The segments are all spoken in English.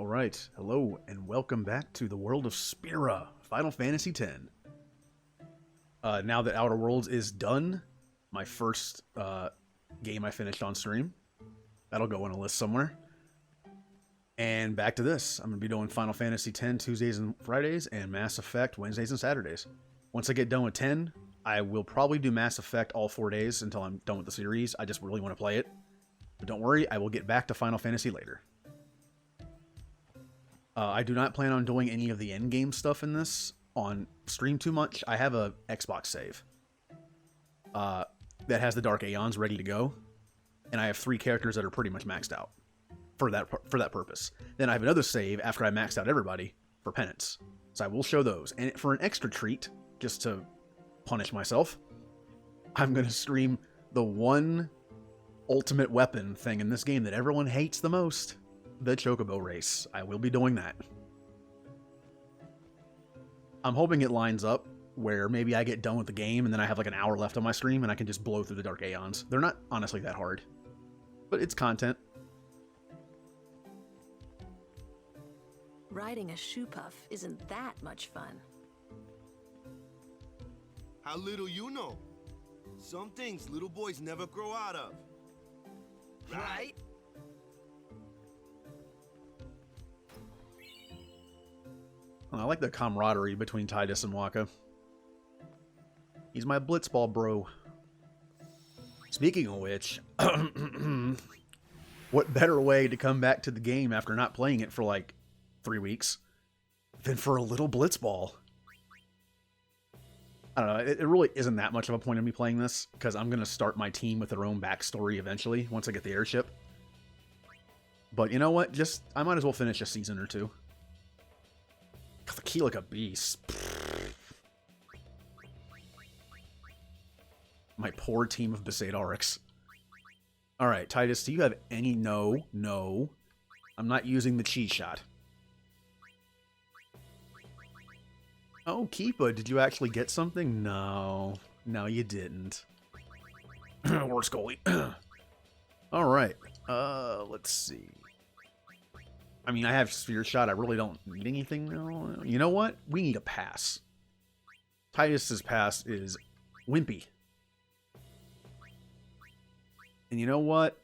Alright, hello and welcome back to the world of Spira, Final Fantasy X. Now that Outer Worlds is done, my first game I finished on stream. That'll go on a list somewhere. And back to this. I'm going to be doing Final Fantasy X Tuesdays and Fridays, and Mass Effect Wednesdays and Saturdays. Once I get done with 10, I will probably do Mass Effect all 4 days until I'm done with the series. I just really want to play it. But don't worry, I will get back to Final Fantasy later. I do not plan on doing any of the endgame stuff in this on stream too much. I have a Xbox save that has the Dark Aeons ready to go, and I have 3 characters that are pretty much maxed out for that purpose. Then I have another save after I maxed out everybody for penance, so I will show those. And for an extra treat, just to punish myself, I'm going to stream the one ultimate weapon thing in this game that everyone hates the most. The Chocobo race. I will be doing that. I'm hoping it lines up where maybe I get done with the game and then I have like an hour left on my stream and I can just blow through the Dark Aeons. They're not honestly that hard, but it's content. Riding a Shoopuf isn't that much fun. How little you know. Some things little boys never grow out of. Right? I like the camaraderie between Tidus and Wakka. He's my Blitzball bro. Speaking of which, what better way to come back to the game after not playing it for like 3 weeks than for a little Blitzball? I don't know, it really isn't that much of a point of me playing this, because I'm going to start my team with their own backstory eventually, once I get the airship. But you know what, I might as well finish a season or two. The key like a beast. My poor team of Besaidarics. Alright, Tidus, do you have any... No. I'm not using the cheat shot. Oh, Keepa, did you actually get something? No. No, you didn't. Worse goalie. Alright. Let's see. I mean, I have Sphere Shot. I really don't need anything now. You know what? We need a pass. Tidus's pass is Wimpy. And you know what?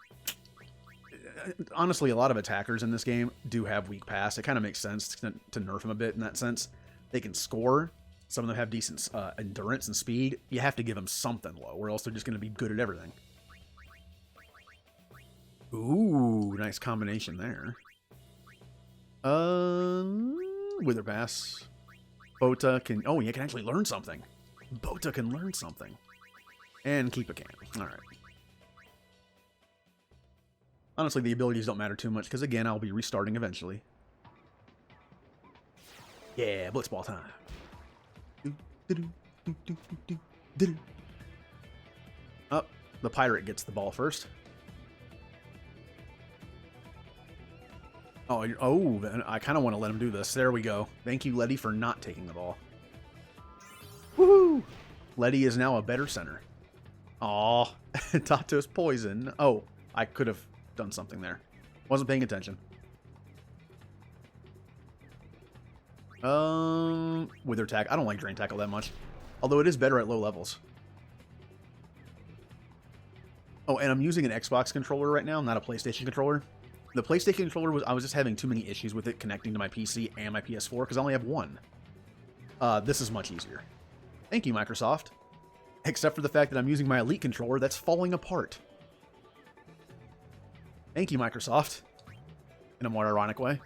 Honestly, a lot of attackers in this game do have weak pass. It kind of makes sense to nerf them a bit in that sense. They can score. Some of them have decent endurance and speed. You have to give them something low, or else they're just going to be good at everything. Ooh, nice combination there. Wither Pass. Bota can... Oh, you can actually learn something. Bota can learn something. And keep a can. Alright. Honestly, the abilities don't matter too much, because again, I'll be restarting eventually. Yeah, Blitzball time. Oh, the pirate gets the ball first. Oh, I kind of want to let him do this. There we go. Thank you, Letty, for not taking the ball. Woohoo! Letty is now a better center. Aw, Tato's poison. Oh, I could have done something there. Wasn't paying attention. Wither Tack. I don't like Drain Tackle that much. Although it is better at low levels. Oh, and I'm using an Xbox controller right now, not a PlayStation controller. The PlayStation controller I was just having too many issues with it connecting to my PC and my PS4 because I only have one. This is much easier. Thank you, Microsoft. Except for the fact that I'm using my Elite controller that's falling apart. Thank you, Microsoft. In a more ironic way.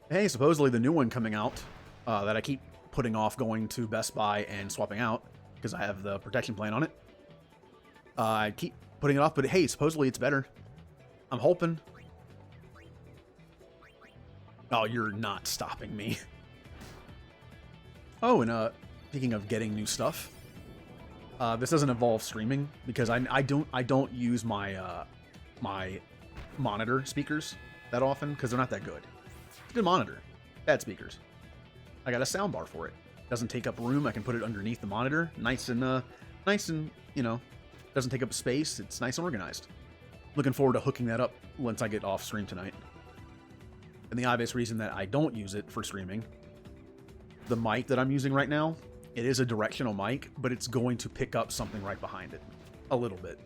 Hey, supposedly the new one coming out that I keep putting off going to Best Buy and swapping out because I have the protection plan on it. I keep putting it off, but hey, supposedly it's better. I'm hoping. Oh, you're not stopping me. Oh, and speaking of getting new stuff, this doesn't involve streaming because I don't use my my monitor speakers that often because they're not that good. It's a good monitor, bad speakers. I got a sound bar for it. Doesn't take up room. I can put it underneath the monitor. Nice and you know, doesn't take up space. It's nice and organized. Looking forward to hooking that up once I get off stream tonight. And the obvious reason that I don't use it for streaming, the mic that I'm using right now, it is a directional mic, but it's going to pick up something right behind it. A little bit.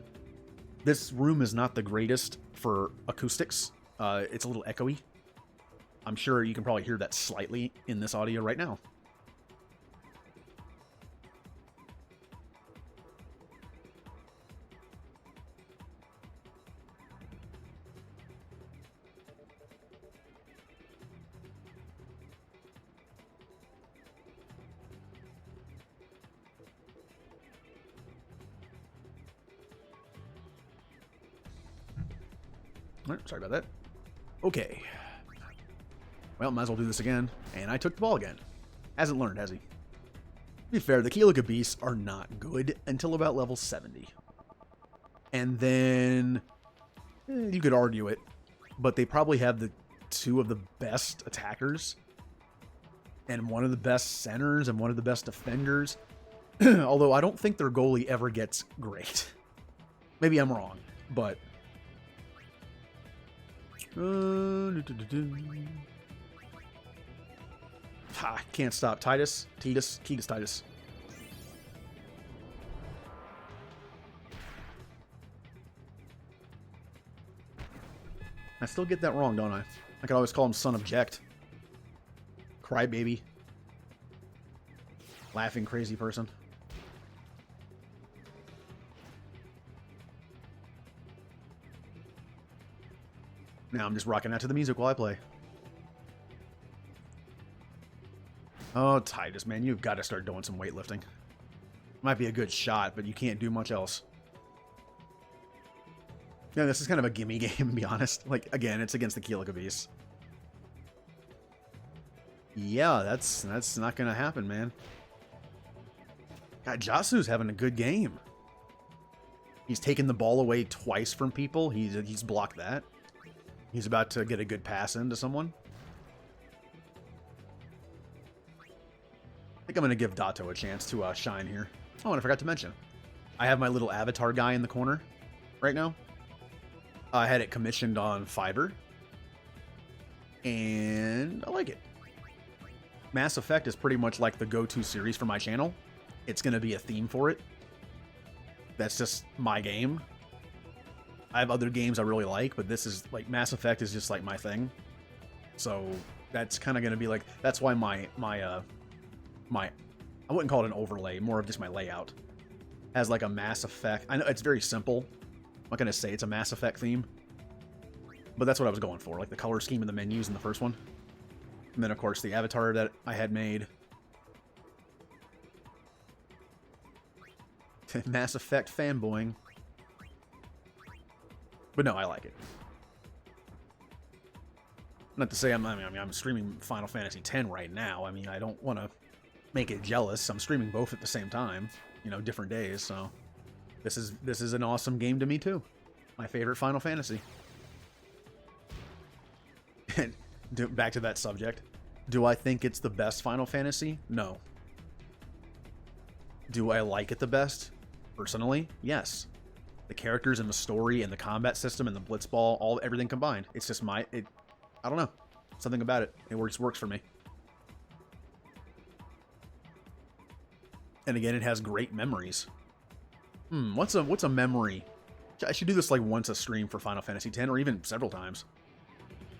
This room is not the greatest for acoustics. It's a little echoey. I'm sure you can probably hear that slightly in this audio right now. Sorry about that. Okay. Well, might as well do this again. And I took the ball again. Hasn't learned, has he? To be fair, the Keylogger beasts are not good until about level 70. And then you could argue it, but they probably have the two of the best attackers and one of the best centers and one of the best defenders. Although I don't think their goalie ever gets great. Maybe I'm wrong, but can't stop Titus. Titus. I still get that wrong, don't I? I could always call him Son of Ject. Crybaby. Laughing crazy person. Now I'm just rocking out to the music while I play. Oh, Titus, man, you've got to start doing some weightlifting. Might be a good shot, but you can't do much else. Yeah, this is kind of a gimme game, to be honest. Like, again, it's against the Keylogger beasts. Yeah, that's not going to happen, man. God, Jasu's having a good game. He's taken the ball away twice from people. He's blocked that. He's about to get a good pass into someone. I think I'm going to give Dato a chance to shine here. Oh, and I forgot to mention, I have my little avatar guy in the corner right now. I had it commissioned on Fiverr, and I like it. Mass Effect is pretty much like the go-to series for my channel. It's going to be a theme for it. That's just my game. I have other games I really like, but this is like Mass Effect is just like my thing. So that's kind of going to be like, that's why my I wouldn't call it an overlay, more of just my layout has like a Mass Effect. I know it's very simple. I'm not going to say it's a Mass Effect theme, but that's what I was going for, like the color scheme of the menus in the first one. And then of course the avatar that I had made. Mass Effect fanboying. But no, I like it. Not to say I'm streaming Final Fantasy X right now. I mean, I don't want to make it jealous. I'm streaming both at the same time, you know, different days. So this is an awesome game to me too. My favorite Final Fantasy. And back to that subject. Do I think it's the best Final Fantasy? No. Do I like it the best? Personally, yes. The characters and the story and the combat system and the Blitzball, everything combined. It's just I don't know. Something about it. It works for me. And again, it has great memories. What's a memory? I should do this like once a stream for Final Fantasy X, or even several times.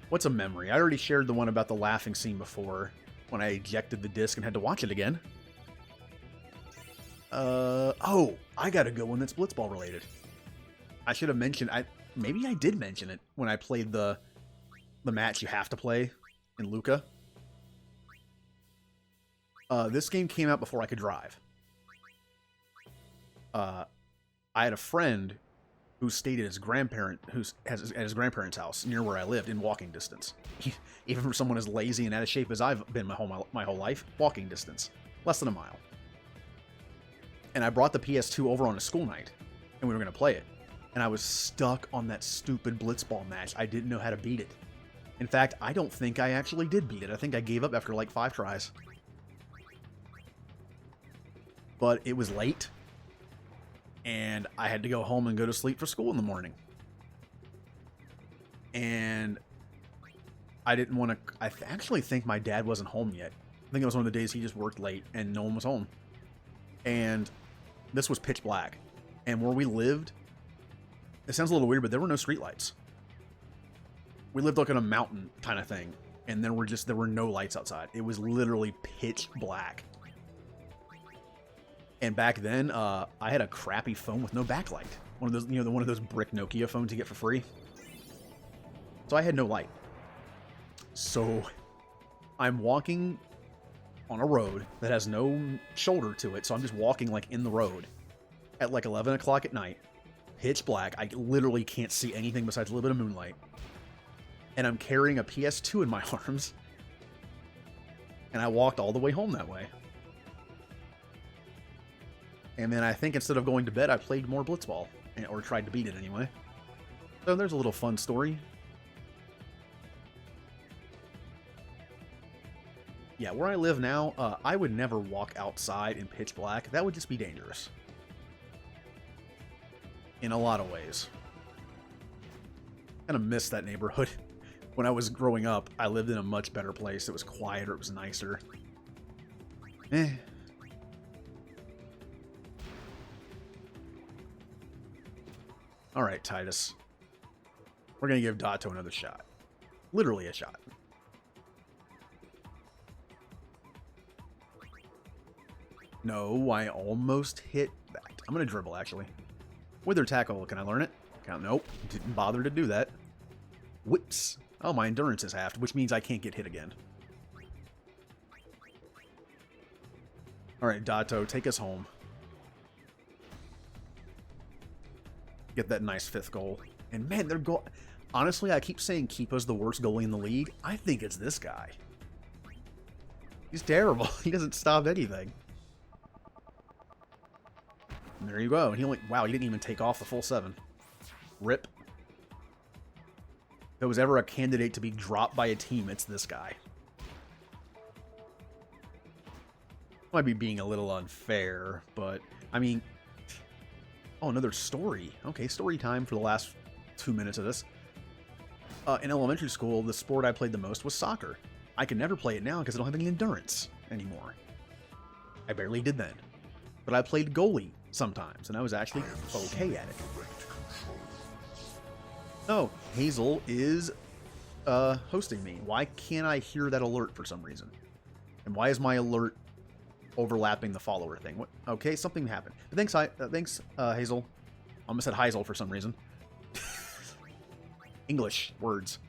What's a memory? I already shared the one about the laughing scene before, when I ejected the disc and had to watch it again. Oh, I got a good one that's Blitzball related. I should have mentioned, maybe I did mention it when I played the match you have to play in Luca. This game came out before I could drive. I had a friend who stayed at his his grandparents' house near where I lived in walking distance. Even for someone as lazy and out of shape as I've been my whole life, walking distance, less than a mile. And I brought the PS2 over on a school night, and we were going to play it. And I was stuck on that stupid Blitzball match. I didn't know how to beat it. In fact, I don't think I actually did beat it. I think I gave up after like 5 tries. But it was late, and I had to go home and go to sleep for school in the morning. And I didn't want to... actually think my dad wasn't home yet. I think it was one of the days he just worked late and no one was home. And this was pitch black. And where we lived, it sounds a little weird, but there were no streetlights. We lived like on a mountain kind of thing. And there were no lights outside. It was literally pitch black. And back then, I had a crappy phone with no backlight. One of those, one of those brick Nokia phones you get for free. So I had no light. So I'm walking on a road that has no shoulder to it. So I'm just walking like in the road at like 11 o'clock at night. Pitch black. I literally can't see anything besides a little bit of moonlight. And I'm carrying a PS2 in my arms. And I walked all the way home that way. And then I think instead of going to bed, I played more Blitzball. Or tried to beat it anyway. So there's a little fun story. Yeah, where I live now, I would never walk outside in pitch black. That would just be dangerous. In a lot of ways. I kind of miss that neighborhood. When I was growing up, I lived in a much better place. It was quieter, it was nicer. Alright, Titus. We're going to give Dato another shot. Literally a shot. No, I almost hit that. I'm going to dribble, actually. Wither tackle, can I learn it? Nope, didn't bother to do that. Whoops. Oh, my endurance is halved, which means I can't get hit again. Alright, Dato, take us home. Get that nice 5th goal. And man, their goal... Honestly, I keep saying Keepa's the worst goalie in the league. I think it's this guy. He's terrible. He doesn't stop anything. And there you go. And he only... Wow, he didn't even take off the full 7. Rip. If there was ever a candidate to be dropped by a team, it's this guy. Might be being a little unfair, but... I mean... Oh, another story. Okay, story time for the last 2 minutes of this. In elementary school, the sport I played the most was soccer. I can never play it now because I don't have any endurance anymore. I barely did then. But I played goalie sometimes, and I was actually okay at it. Oh, Hazel is hosting me. Why can't I hear that alert for some reason? And why is my alert overlapping the follower thing? What? Okay, something happened. Thanks, Hazel. I almost said Heisel for some reason. English words.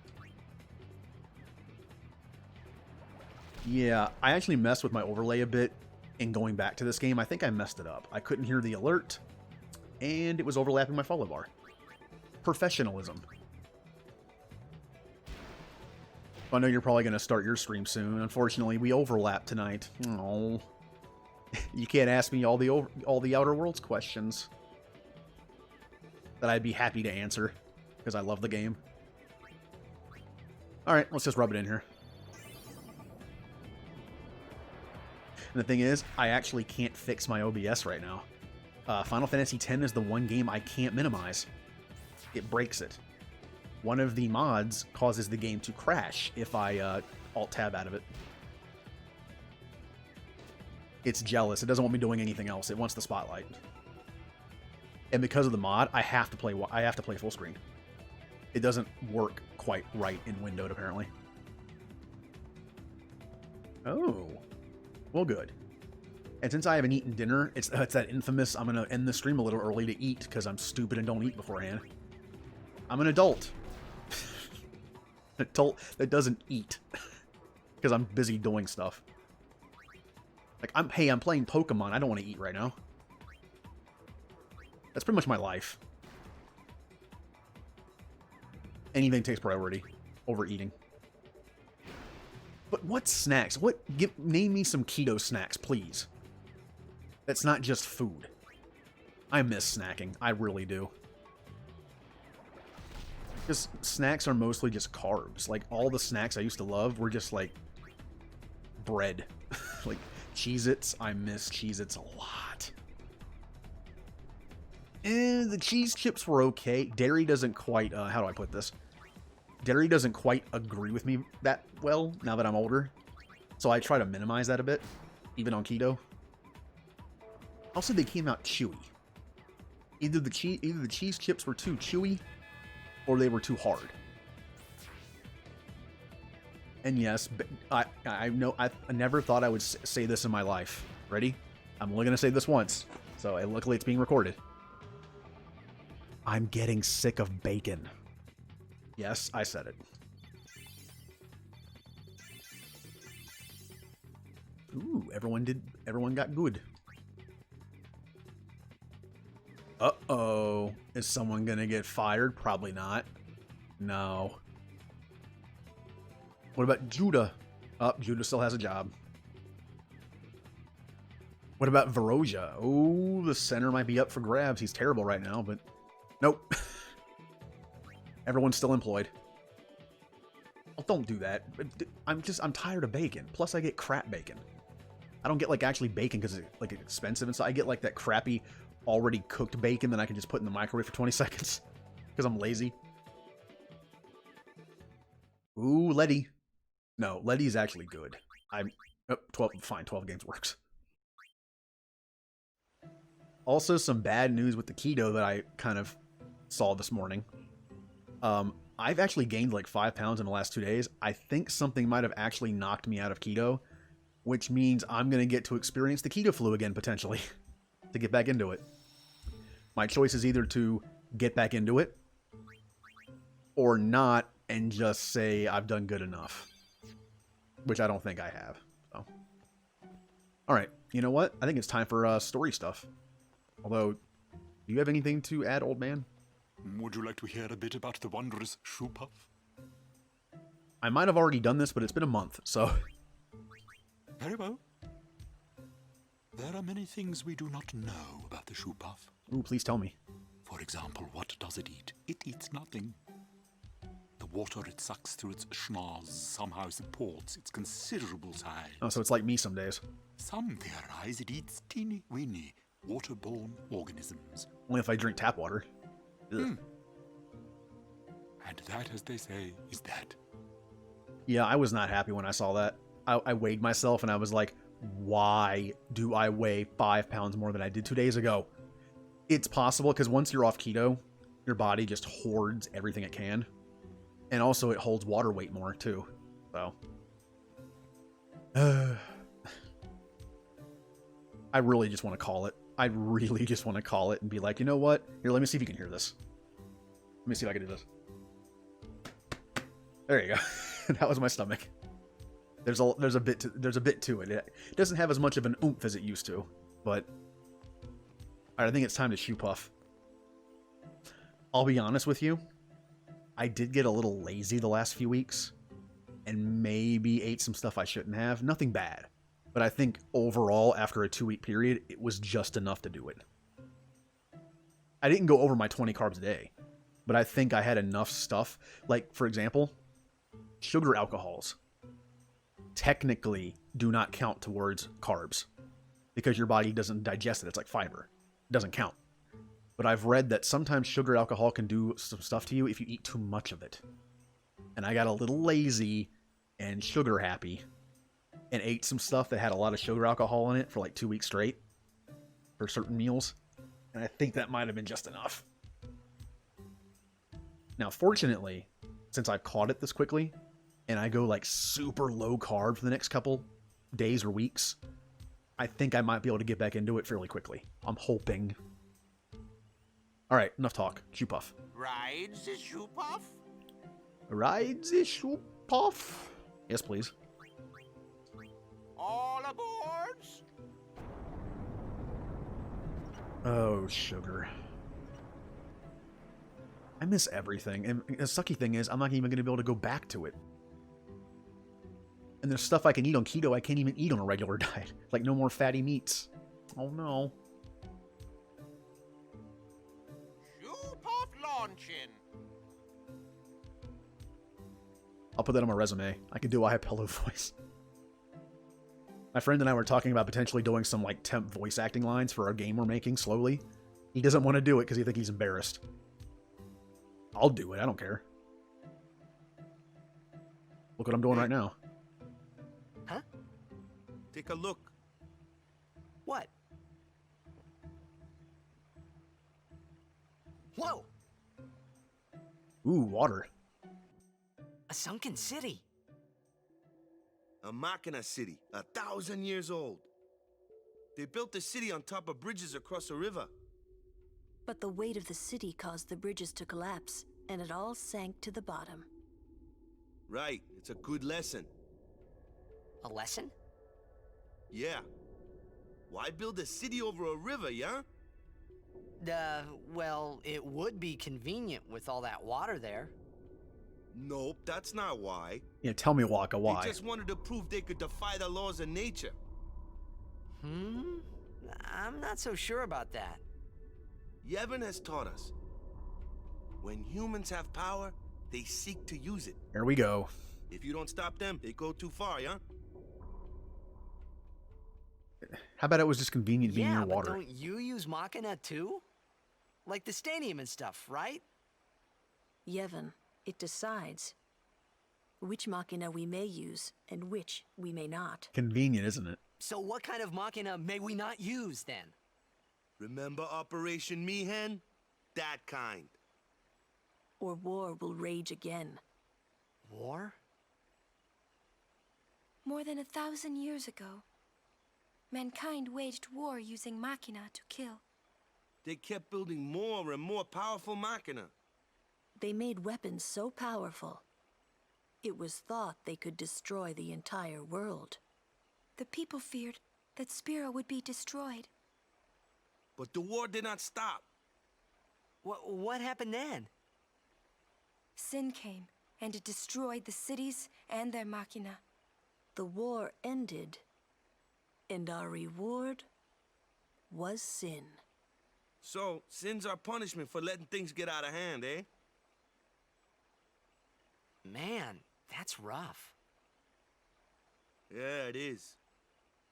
Yeah, I actually messed with my overlay a bit in going back to this game. I think I messed it up. I couldn't hear the alert, and it was overlapping my follow bar. Professionalism. I know you're probably going to start your stream soon. Unfortunately, we overlap tonight. Oh. You can't ask me all the Outer Worlds questions that I'd be happy to answer because I love the game. All right, let's just rub it in here. And the thing is, I actually can't fix my OBS right now. Final Fantasy X is the one game I can't minimize. It breaks it. One of the mods causes the game to crash if I Alt-Tab out of it. It's jealous. It doesn't want me doing anything else. It wants the spotlight. And because of the mod, I have to play full screen. It doesn't work quite right in windowed, apparently. Oh. Well, good. And since I haven't eaten dinner, it's that infamous, I'm going to end the stream a little early to eat because I'm stupid and don't eat beforehand. I'm an adult. An adult that doesn't eat because I'm busy doing stuff. Like, I'm playing Pokemon. I don't want to eat right now. That's pretty much my life. Anything takes priority over eating. But what snacks? Name me some keto snacks, please. That's not just food. I miss snacking. I really do. Because snacks are mostly just carbs. Like, all the snacks I used to love were just, like, bread. Like, Cheez-Its. I miss Cheez-Its a lot. The cheese chips were okay. Dairy doesn't quite, how do I put this? dairy doesn't quite agree with me that well now that I'm older. So I try to minimize that a bit, even on keto. Also, they came out chewy. Either the cheese chips were too chewy, or they were too hard. And yes, I know I never thought I would say this in my life. Ready? I'm only gonna say this once, so luckily it's being recorded. I'm getting sick of bacon. Yes, I said it. Ooh, everyone got good. Uh-oh. Is someone gonna get fired? Probably not. No. What about Judah? Oh, Judah still has a job. What about Veroja? Oh, the center might be up for grabs. He's terrible right now, but nope. Everyone's still employed. Oh, don't do that. I'm tired of bacon. Plus, I get crap bacon. I don't get like actually bacon because it's like expensive and so I get like that crappy already cooked bacon that I can just put in the microwave for 20 seconds because I'm lazy. Ooh, Letty. No, Letty's actually good. I'm 12. Fine, 12 games works. Also, some bad news with the keto that I kind of saw this morning. I've actually gained like 5 pounds in the last 2 days. I think something might have actually knocked me out of keto, which means I'm going to get to experience the keto flu again, potentially, to get back into it. My choice is either to get back into it or not and just say I've done good enough, which I don't think I have. So, all right, you know what? I think it's time for story stuff. Although, do you have anything to add, old man? Would you like to hear a bit about the wondrous Shoopuf? I might have already done this, but it's been a month, so... Very well. There are many things we do not know about the Shoopuf. Ooh, please tell me. For example, what does it eat? It eats nothing. The water it sucks through its schnoz somehow supports its considerable size. Oh, so it's like me some days. Some theorize it eats teeny-weeny waterborne organisms. Only if I drink tap water. Ugh. And that, as they say, is that. Yeah, I was not happy when I saw that. I weighed myself and I was like, why do I weigh 5 pounds more than I did 2 days ago? It's possible because once you're off keto, your body just hoards everything it can. And also it holds water weight more too. So. I really just want to call it. I really just want to call it and be like, you know what? Here, let me see if you can hear this. Let me see if I can do this. There you go. That was my stomach. There's a bit to it. It doesn't have as much of an oomph as it used to, but all right, I think it's time to Shoopuf. I'll be honest with you. I did get a little lazy the last few weeks and maybe ate some stuff I shouldn't have. Nothing bad. But I think overall, after a 2-week period, it was just enough to do it. I didn't go over my 20 carbs a day, but I think I had enough stuff. Like, for example, sugar alcohols technically do not count towards carbs because your body doesn't digest it. It's like fiber. It doesn't count. But I've read that sometimes sugar alcohol can do some stuff to you if you eat too much of it. And I got a little lazy and sugar happy and ate some stuff that had a lot of sugar alcohol in it for like 2 weeks straight for certain meals. And I think that might have been just enough. Now, fortunately, since I've caught it this quickly and I go like super low carb for the next couple days or weeks, I think I might be able to get back into it fairly quickly. I'm hoping. All right, enough talk. Shoopuf. Ride the Shoopuf? Ride the Shoopuf? Yes, please. All aboard! Oh, sugar. I miss everything. And the sucky thing is, I'm not even going to be able to go back to it. And there's stuff I can eat on keto I can't even eat on a regular diet. Like no more fatty meats. Oh, no. Shoopuf launching! I'll put that on my resume. I can do a pillow voice. My friend and I were talking about potentially doing some like temp voice acting lines for our game we're making slowly. He doesn't want to do it because he thinks he's embarrassed. I'll do it. I don't care. Look what I'm doing right now. Huh? Take a look. What? Whoa! Ooh, water. A sunken city. A Machina city, 1,000 years old. They built the city on top of bridges across a river. But the weight of the city caused the bridges to collapse, and it all sank to the bottom. Right, it's a good lesson. A lesson? Yeah. Why build a city over a river, yeah? Well, it would be convenient with all that water there. Nope, that's not why. Yeah, tell me, Waka, why? They just wanted to prove they could defy the laws of nature. I'm not so sure about that. Yevon has taught us. When humans have power, they seek to use it. Here we go. If you don't stop them, they go too far, yeah? How about it was just convenient being Yeah, near but water? don't you use Machina too? Like the stadium and stuff, right? Yevon, it decides which Machina we may use and which we may not. Convenient, isn't it? So what kind of Machina may we not use then? Remember Operation Mihen? That kind. Or war will rage again. War? More than 1,000 years ago, mankind waged war using Machina to kill. They kept building more and more powerful Machina. They made weapons so powerful, it was thought they could destroy the entire world. The people feared that Spira would be destroyed. But the war did not stop. What happened then? Sin came, and it destroyed the cities and their Machina. The war ended, and our reward was sin. So, sin's our punishment for letting things get out of hand, eh? Man, that's rough. Yeah, it is.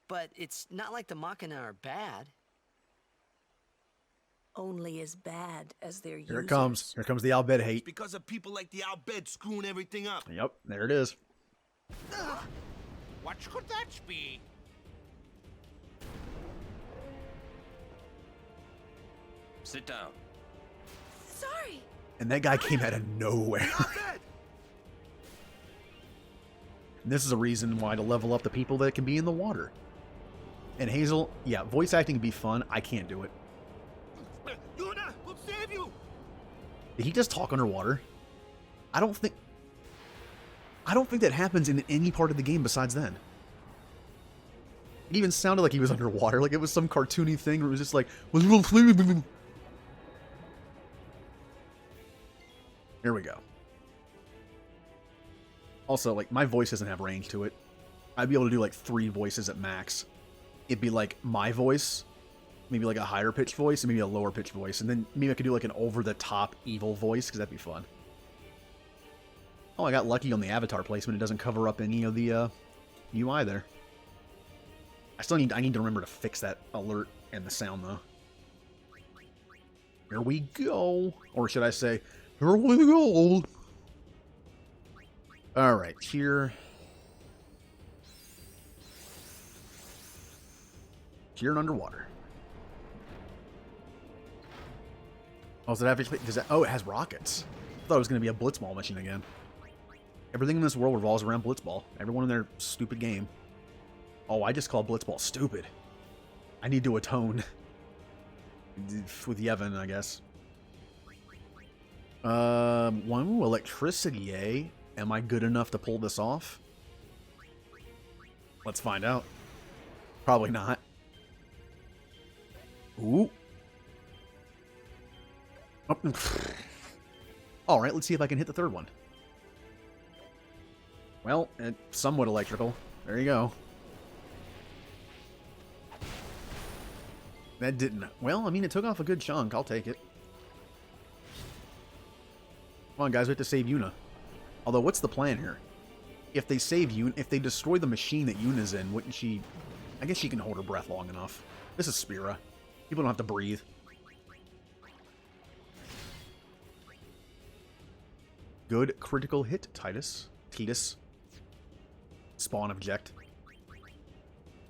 But it's not like the Machina are bad. Only as bad as their users. Here it comes. Here comes the Albed hate. It's because of people like the Albed screwing everything up. Yep, there it is. What could that be? Sit down. Sorry! And that guy came out of nowhere. Albed! This is a reason why to level up the people that can be in the water. And Hazel, yeah, voice acting can be fun. I can't do it. Yuna, we'll save you! Did he just talk underwater? I don't think that happens in any part of the game besides then. It even sounded like he was underwater, like it was some cartoony thing where it was just like... Here we go. Also, like, my voice doesn't have range to it. I'd be able to do like 3 voices at max. It'd be like my voice, maybe like a higher pitched voice, and maybe a lower pitched voice. And then maybe I could do like an over-the-top evil voice, because that'd be fun. Oh, I got lucky on the avatar placement. It doesn't cover up any of the UI there. I need to remember to fix that alert and the sound, though. Here we go. Or should I say, here we go. Alright, here. Here and underwater. Oh, does it have, does that, oh, it has rockets. I thought it was going to be a Blitzball machine again. Everything in this world revolves around Blitzball. Everyone in their stupid game. Oh, I just call Blitzball stupid. I need to atone. With Yevon, I guess. One electricity, eh? Am I good enough to pull this off? Let's find out. Probably not. Ooh. Oh. Alright, let's see if I can hit the third one. Well, it's somewhat electrical. There you go. That didn't... Well, I mean, it took off a good chunk. I'll take it. Come on, guys. We have to save Yuna. Although, what's the plan here? If they save Yuna... If they destroy the machine that Yuna's in, wouldn't she... I guess she can hold her breath long enough. This is Spira. People don't have to breathe. Good critical hit, Titus. Spawn object.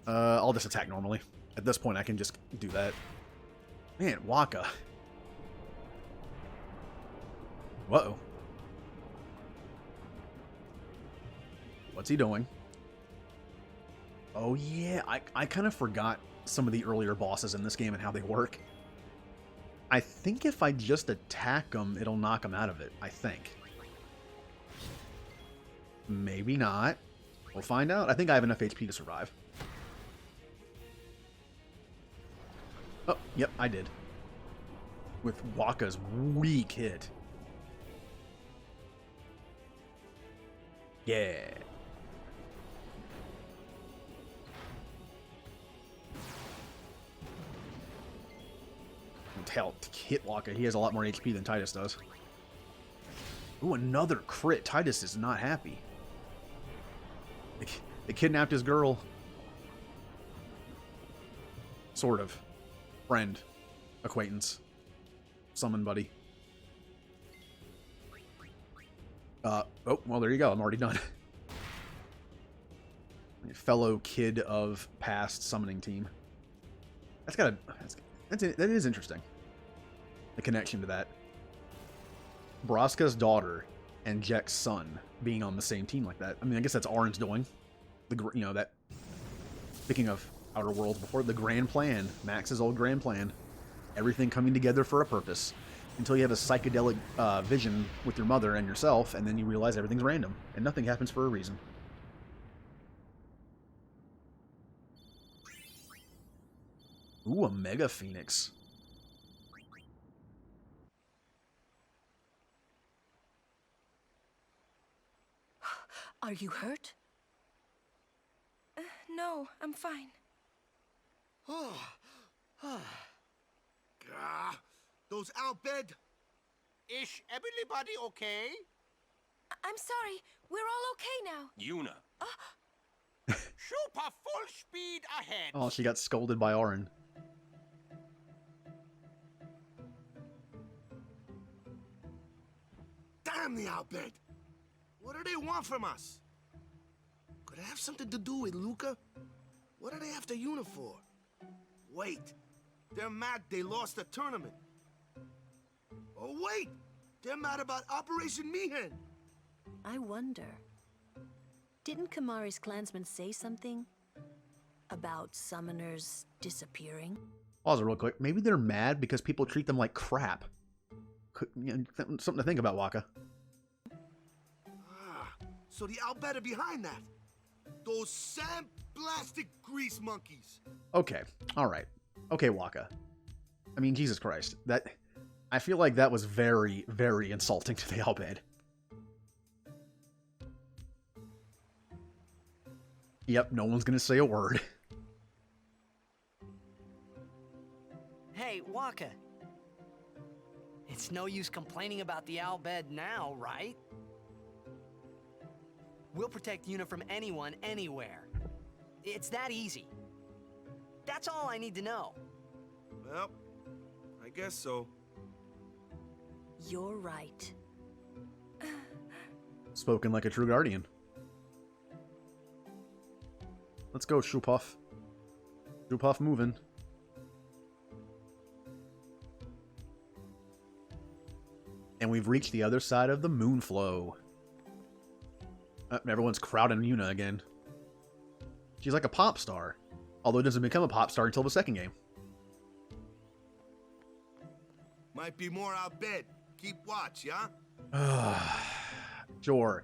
I'll just attack normally. At this point, I can just do that. Man, Waka. Whoa. What's he doing? Oh yeah, I kind of forgot some of the earlier bosses in this game and how they work. I think if I just attack them, it'll knock them out of it. I think. Maybe not. We'll find out. I think I have enough HP to survive. Oh, yep, I did. With Waka's weak hit. Yeah. Hell, hit Waka. He has a lot more HP than Titus does. Ooh, another crit. Titus is not happy. They kidnapped his girl. Sort of. Friend. Acquaintance. Summon buddy. Oh, well, there you go. I'm already done. Fellow kid of past summoning team. That is interesting. The connection to that. Braska's daughter and Jek's son being on the same team like that. I mean, I guess that's Auron's doing. That. Speaking of Outer Worlds before, the grand plan, Max's old grand plan, everything coming together for a purpose, until you have a psychedelic vision with your mother and yourself, and then you realize everything's random and nothing happens for a reason. Ooh, a Mega Phoenix. Are you hurt? No, I'm fine. Those out bed. Is everybody okay? I'm sorry. We're all okay now. Yuna. Shoopuf full speed ahead. Oh, she got scolded by Auron. Damn the outbid! What do they want from us? Could it have something to do with Luca? What are they after Yuna for? Wait, they're mad they lost the tournament. Oh wait, they're mad about Operation Mihen. I wonder. Didn't Kamari's clansmen say something about summoners disappearing? Pause it real quick. Maybe they're mad because people treat them like crap. Something to think about, Waka. So the outbid are behind that. Those sandblasted grease monkeys. Okay, alright. Okay, Waka. I mean, Jesus Christ. I feel like that was very, very insulting to the Albed. Yep, no one's gonna say a word. Hey, Waka. It's no use complaining about the Albed now, right? We'll protect Yuna from anyone, anywhere. It's that easy. That's all I need to know. Well, I guess so. You're right. Spoken like a true guardian. Let's go, Shoopuf. Shoopuf moving. And we've reached the other side of the Moonflow. Everyone's crowding Yuna again. She's like a pop star. Although doesn't become a pop star until the second game. Might be more outbid. Keep watch, yeah? Sure.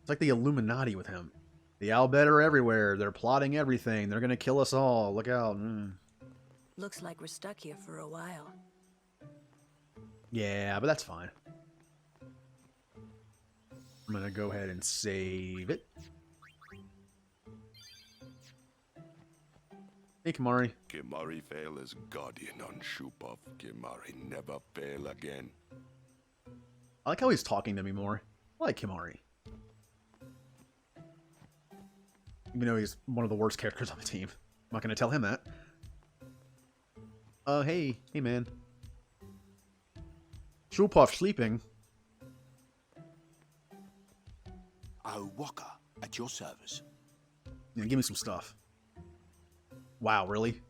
It's like the Illuminati with him. The Albed are everywhere. They're plotting everything. They're gonna kill us all. Look out. Looks like we're stuck here for a while. Yeah, but that's fine. I'm gonna go ahead and save it. Hey, Kimari. Kimari fail as guardian on Shoopuf. Kimari never fail again. I like how he's talking to me more. I like Kimari. Even though he's one of the worst characters on the team. I'm not gonna tell him that. Hey man. Shoopuf sleeping. Oh, Waka, At your service. Yeah, give me some stuff. Wow, really?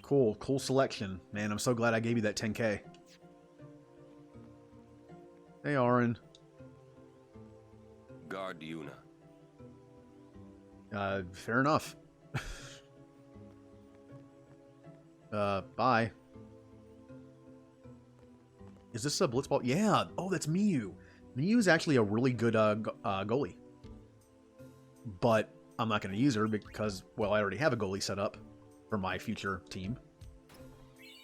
Cool. Cool selection. Man, I'm so glad I gave you that 10k. Hey, Aaron. Guard Yuna. Fair enough. Bye. Is this a Blitzball? Yeah. Oh, that's Miyu. Miyu's actually a really good goalie. But I'm not going to use her because, well, I already have a goalie set up for my future team.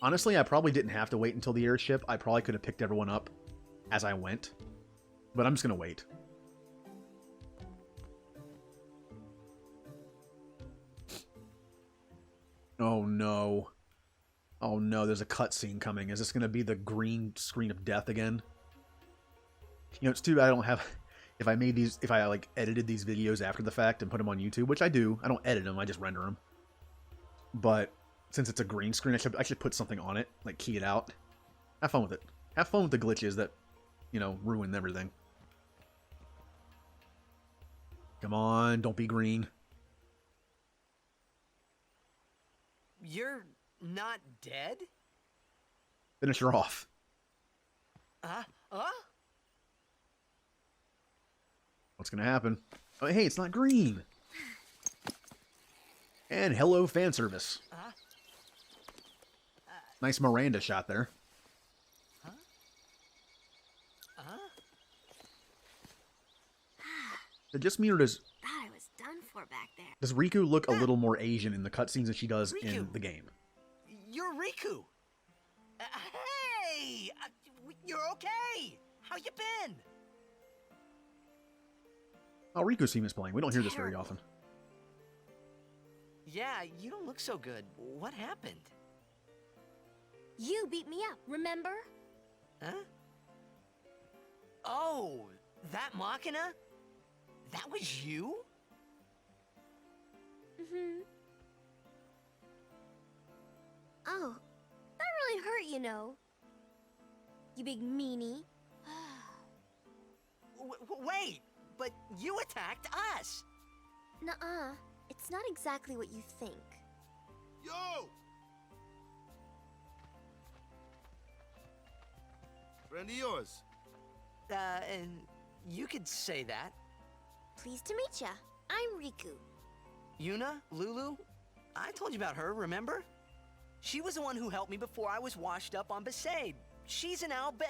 Honestly, I probably didn't have to wait until the airship. I probably could have picked everyone up as I went. But I'm just going to wait. Oh, no. Oh, no, there's a cutscene coming. Is this going to be the green screen of death again? You know, it's too bad I don't have... If I like edited these videos after the fact and put them on YouTube, which I do. I don't edit them, I just render them. But since it's a green screen, I should put something on it, like key it out. Have fun with it. Have fun with the glitches that, you know, ruin everything. Come on, don't be green. You're not dead? Finish her off. What's gonna happen? Oh, hey, it's not green. And hello, fan service. Nice Miranda shot there. Is it just me, or does Thought I was done for back there. does Riku look a little more Asian in the cutscenes than she does in Riku. the game? You're Riku. Hey! You're okay. How you been? Oh, Riku's team is playing. We don't hear this very often. Yeah, you don't look so good. What happened? You beat me up, remember? Huh? Oh, that Machina? That was you? Mm-hmm. Oh, that really hurt, you know. You big meanie. Wait, but you attacked us. Nuh-uh. It's not exactly what you think. Yo! Friend of yours. And you could say that. Pleased to meet ya. I'm Riku. Yuna, Lulu, I told you about her, remember? She was the one who helped me before I was washed up on Besaid. She's an Albed.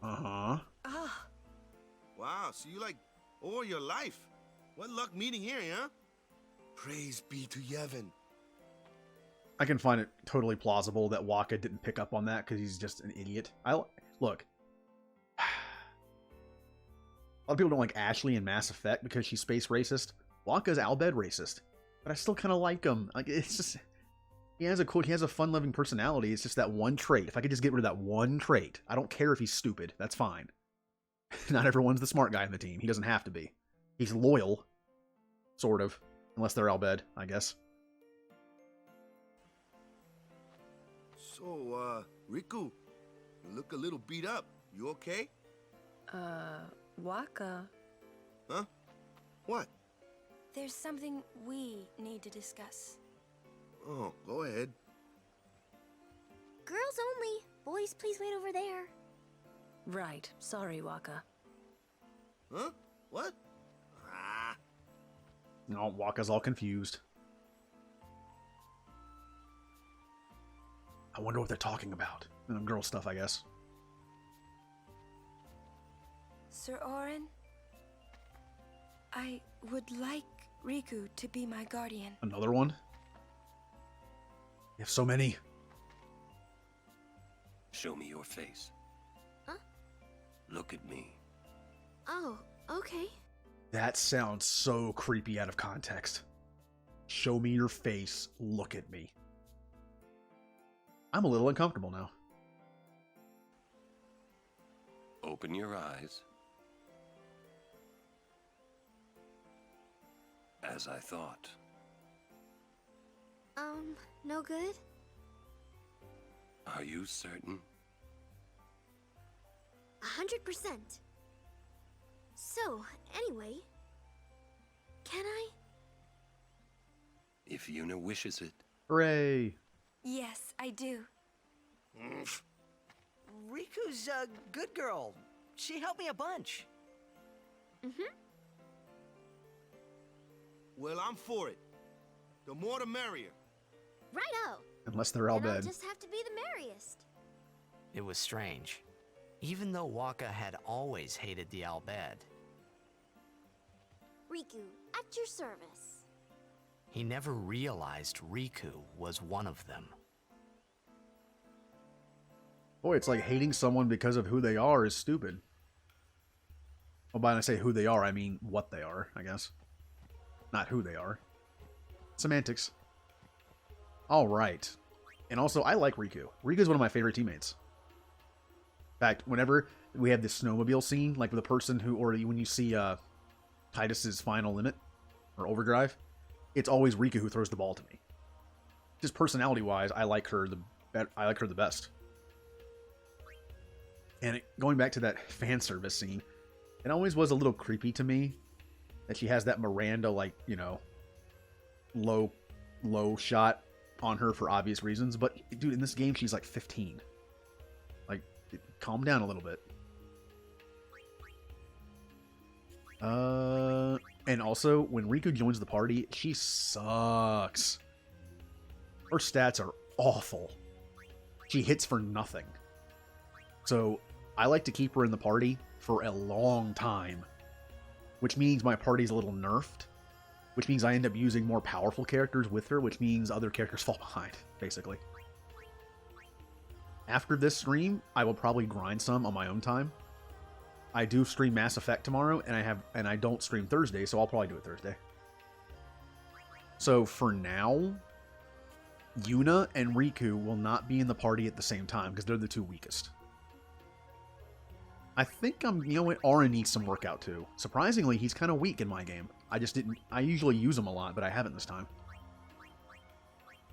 Uh-huh. Wow, so you like all your life. What luck meeting here, huh? Praise be to Yevon. I can find it totally plausible that Waka didn't pick up on that because he's just an idiot. Look. A lot of people don't like Ashley in Mass Effect because she's space racist. Waka's Albed racist. But I still kind of like him. Like, it's just... He has a fun-loving personality. It's just that one trait. If I could just get rid of that one trait. I don't care if he's stupid. That's fine. Not everyone's the smart guy in the team. He doesn't have to be. He's loyal. Sort of. Unless they're Albed, I guess. So, Riku, you look a little beat up. You okay? Waka. Huh? What? There's something we need to discuss. Oh, go ahead. Girls only. Boys, please wait over there. Right. Sorry, Waka. Huh? What? Ah. No, Waka's all confused. I wonder what they're talking about. Girl stuff, I guess. Sir Orin, I would like Riku to be my guardian. Another one? You have so many. Show me your face. Huh? Look at me. Oh, okay. That sounds so creepy out of context. Show me your face. Look at me. I'm a little uncomfortable now. Open your eyes. As I thought. No good? Are you certain? 100%. So, anyway, can I? If Yuna wishes it. Hooray! Yes, I do. Riku's a good girl. She helped me a bunch. Well, I'm for it. The more the merrier. Righto. Unless they're all Then I'll dead. just have to be the merriest. It was strange. Even though Waka had always hated the Al Bhed, Riku, at your service. he never realized Riku was one of them. Boy, it's like hating someone because of who they are is stupid. Well, by when I say who they are, I mean what they are, I guess. Not who they are. Semantics. Alright. And also, I like Riku. Riku's one of my favorite teammates. In fact, whenever we have this snowmobile scene, like with the person who, or when you see Titus's final limit, or overdrive, it's always Riku who throws the ball to me. Just personality-wise, I like her the best. And going back to that fan service scene, it always was a little creepy to me that she has that Miranda, like, you know, low shot on her for obvious reasons. But, dude, in this game, she's like 15. Like, calm down a little bit. And also, when Riku joins the party, she sucks. Her stats are awful. She hits for nothing. So, I like to keep her in the party for a long time. Which means my party's a little nerfed. Which means I end up using more powerful characters with her, which means other characters fall behind, basically. After this stream, I will probably grind some on my own time. I do stream Mass Effect tomorrow, and I don't stream Thursday, so I'll probably do it Thursday. So for now, Yuna and Riku will not be in the party at the same time because they're the two weakest. I think you know what, Auron needs some workout too. Surprisingly, he's kind of weak in my game. I usually use him a lot, but I haven't this time.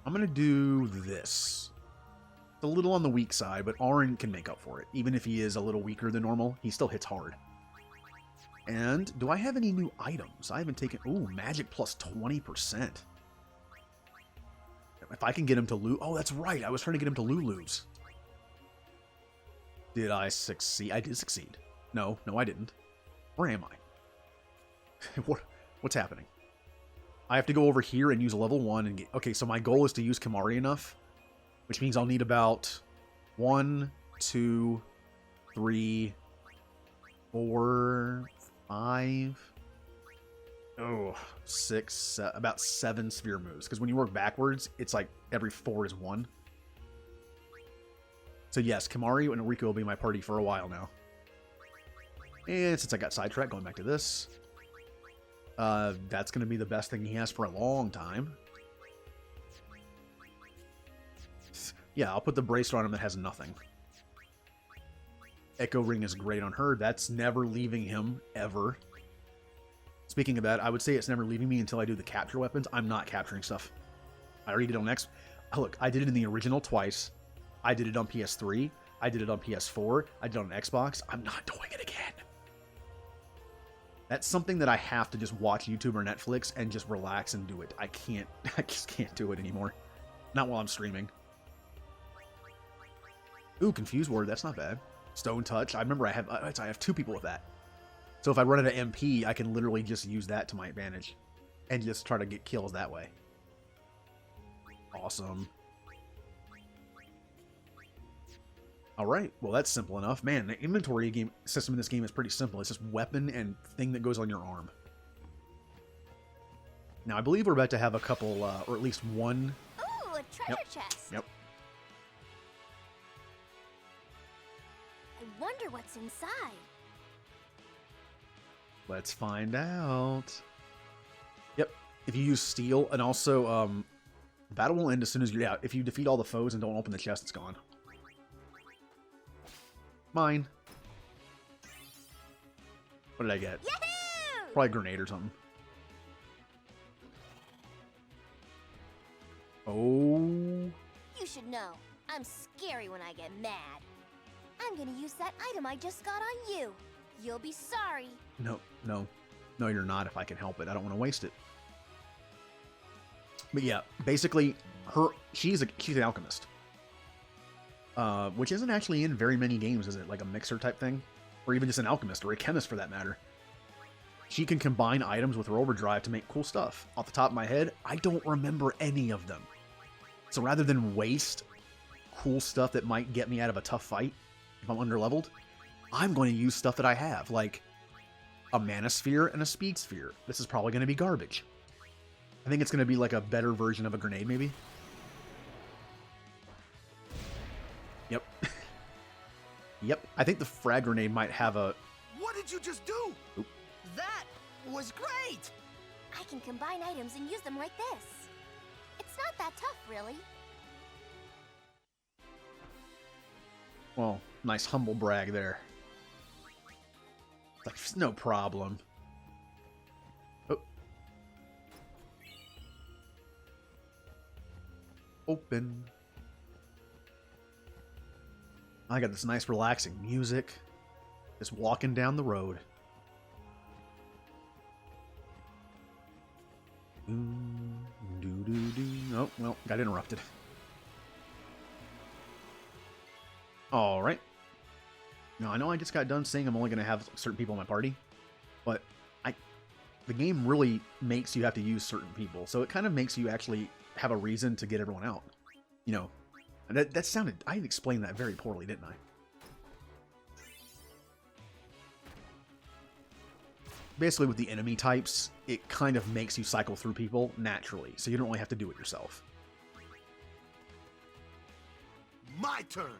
I'm going to do this. It's a little on the weak side, but Auron can make up for it. Even if he is a little weaker than normal, he still hits hard. And do I have any new items? I haven't taken... Ooh, magic plus 20%. If I can get him to Lulu... Oh, that's right. I was trying to get him to Lulu's. Did I succeed? I did succeed. No, I didn't. Where am I? What's happening? I have to go over here and use a level 1 and get... Okay, so my goal is to use Kimahri enough, which means I'll need about 1, 2, 3, 4, 5... Oh, 6, about 7 sphere moves. Because when you work backwards, it's like every 4 is 1. So yes, Kimahri and Riku will be my party for a while now. And since I got sidetracked, going back to this, that's going to be the best thing he has for a long time. Yeah, I'll put the bracelet on him that has nothing. Echo Ring is great on her. That's never leaving him, ever. Speaking of that, I would say it's never leaving me until I do the capture weapons. I'm not capturing stuff. I already did it on X. Look, I did it in the original twice. I did it on PS3. I did it on PS4. I did it on Xbox. I'm not doing it again. That's something that I have to just watch YouTube or Netflix and just relax and do it. I just can't do it anymore. Not while I'm streaming. Ooh, Confused Word. That's not bad. Stone Touch. I remember I have 2 people with that. So if I run out of MP, I can literally just use that to my advantage. And just try to get kills that way. Awesome. Alright, well that's simple enough. Man, the inventory system in this game is pretty simple. It's just weapon and thing that goes on your arm. Now I believe we're about to have a couple, or at least one... Ooh, a treasure chest. Yep. I wonder what's inside. Let's find out. Yep. If you use steel, and also, battle will end as soon as you're out. If you defeat all the foes and don't open the chest, it's gone. Mine. What did I get? Yahoo! Probably a grenade or something. Oh. You should know, I'm scary when I get mad. I'm I'm gonna use that item I just got on you. You'll be sorry. No, you're not if I can help it. I don't want to waste it. But yeah, basically, she's an alchemist. Which isn't actually in very many games, is it? Like a mixer type thing? Or even just an alchemist, or a chemist for that matter. She can combine items with her overdrive to make cool stuff. Off the top of my head, I don't remember any of them. So rather than waste cool stuff that might get me out of a tough fight if I'm underleveled, I'm going to use stuff that I have, like a mana sphere and a speed sphere. This is probably going to be garbage. I think it's going to be like a better version of a grenade, maybe. Yep. Yep. I think the frag grenade might have a... What did you just do? Oop. That was great! I can combine items and use them like this. It's not that tough, really. Well, nice humble brag there. Like, no problem. Oh. Open. I got this nice relaxing music. Just walking down the road. Oh, well, got interrupted. Alright. Now, I know I just got done saying I'm only going to have certain people in my party, but the game really makes you have to use certain people, so it kind of makes you actually have a reason to get everyone out. You know, and that sounded... I explained that very poorly, didn't I? Basically, with the enemy types, it kind of makes you cycle through people naturally, so you don't really have to do it yourself. My turn.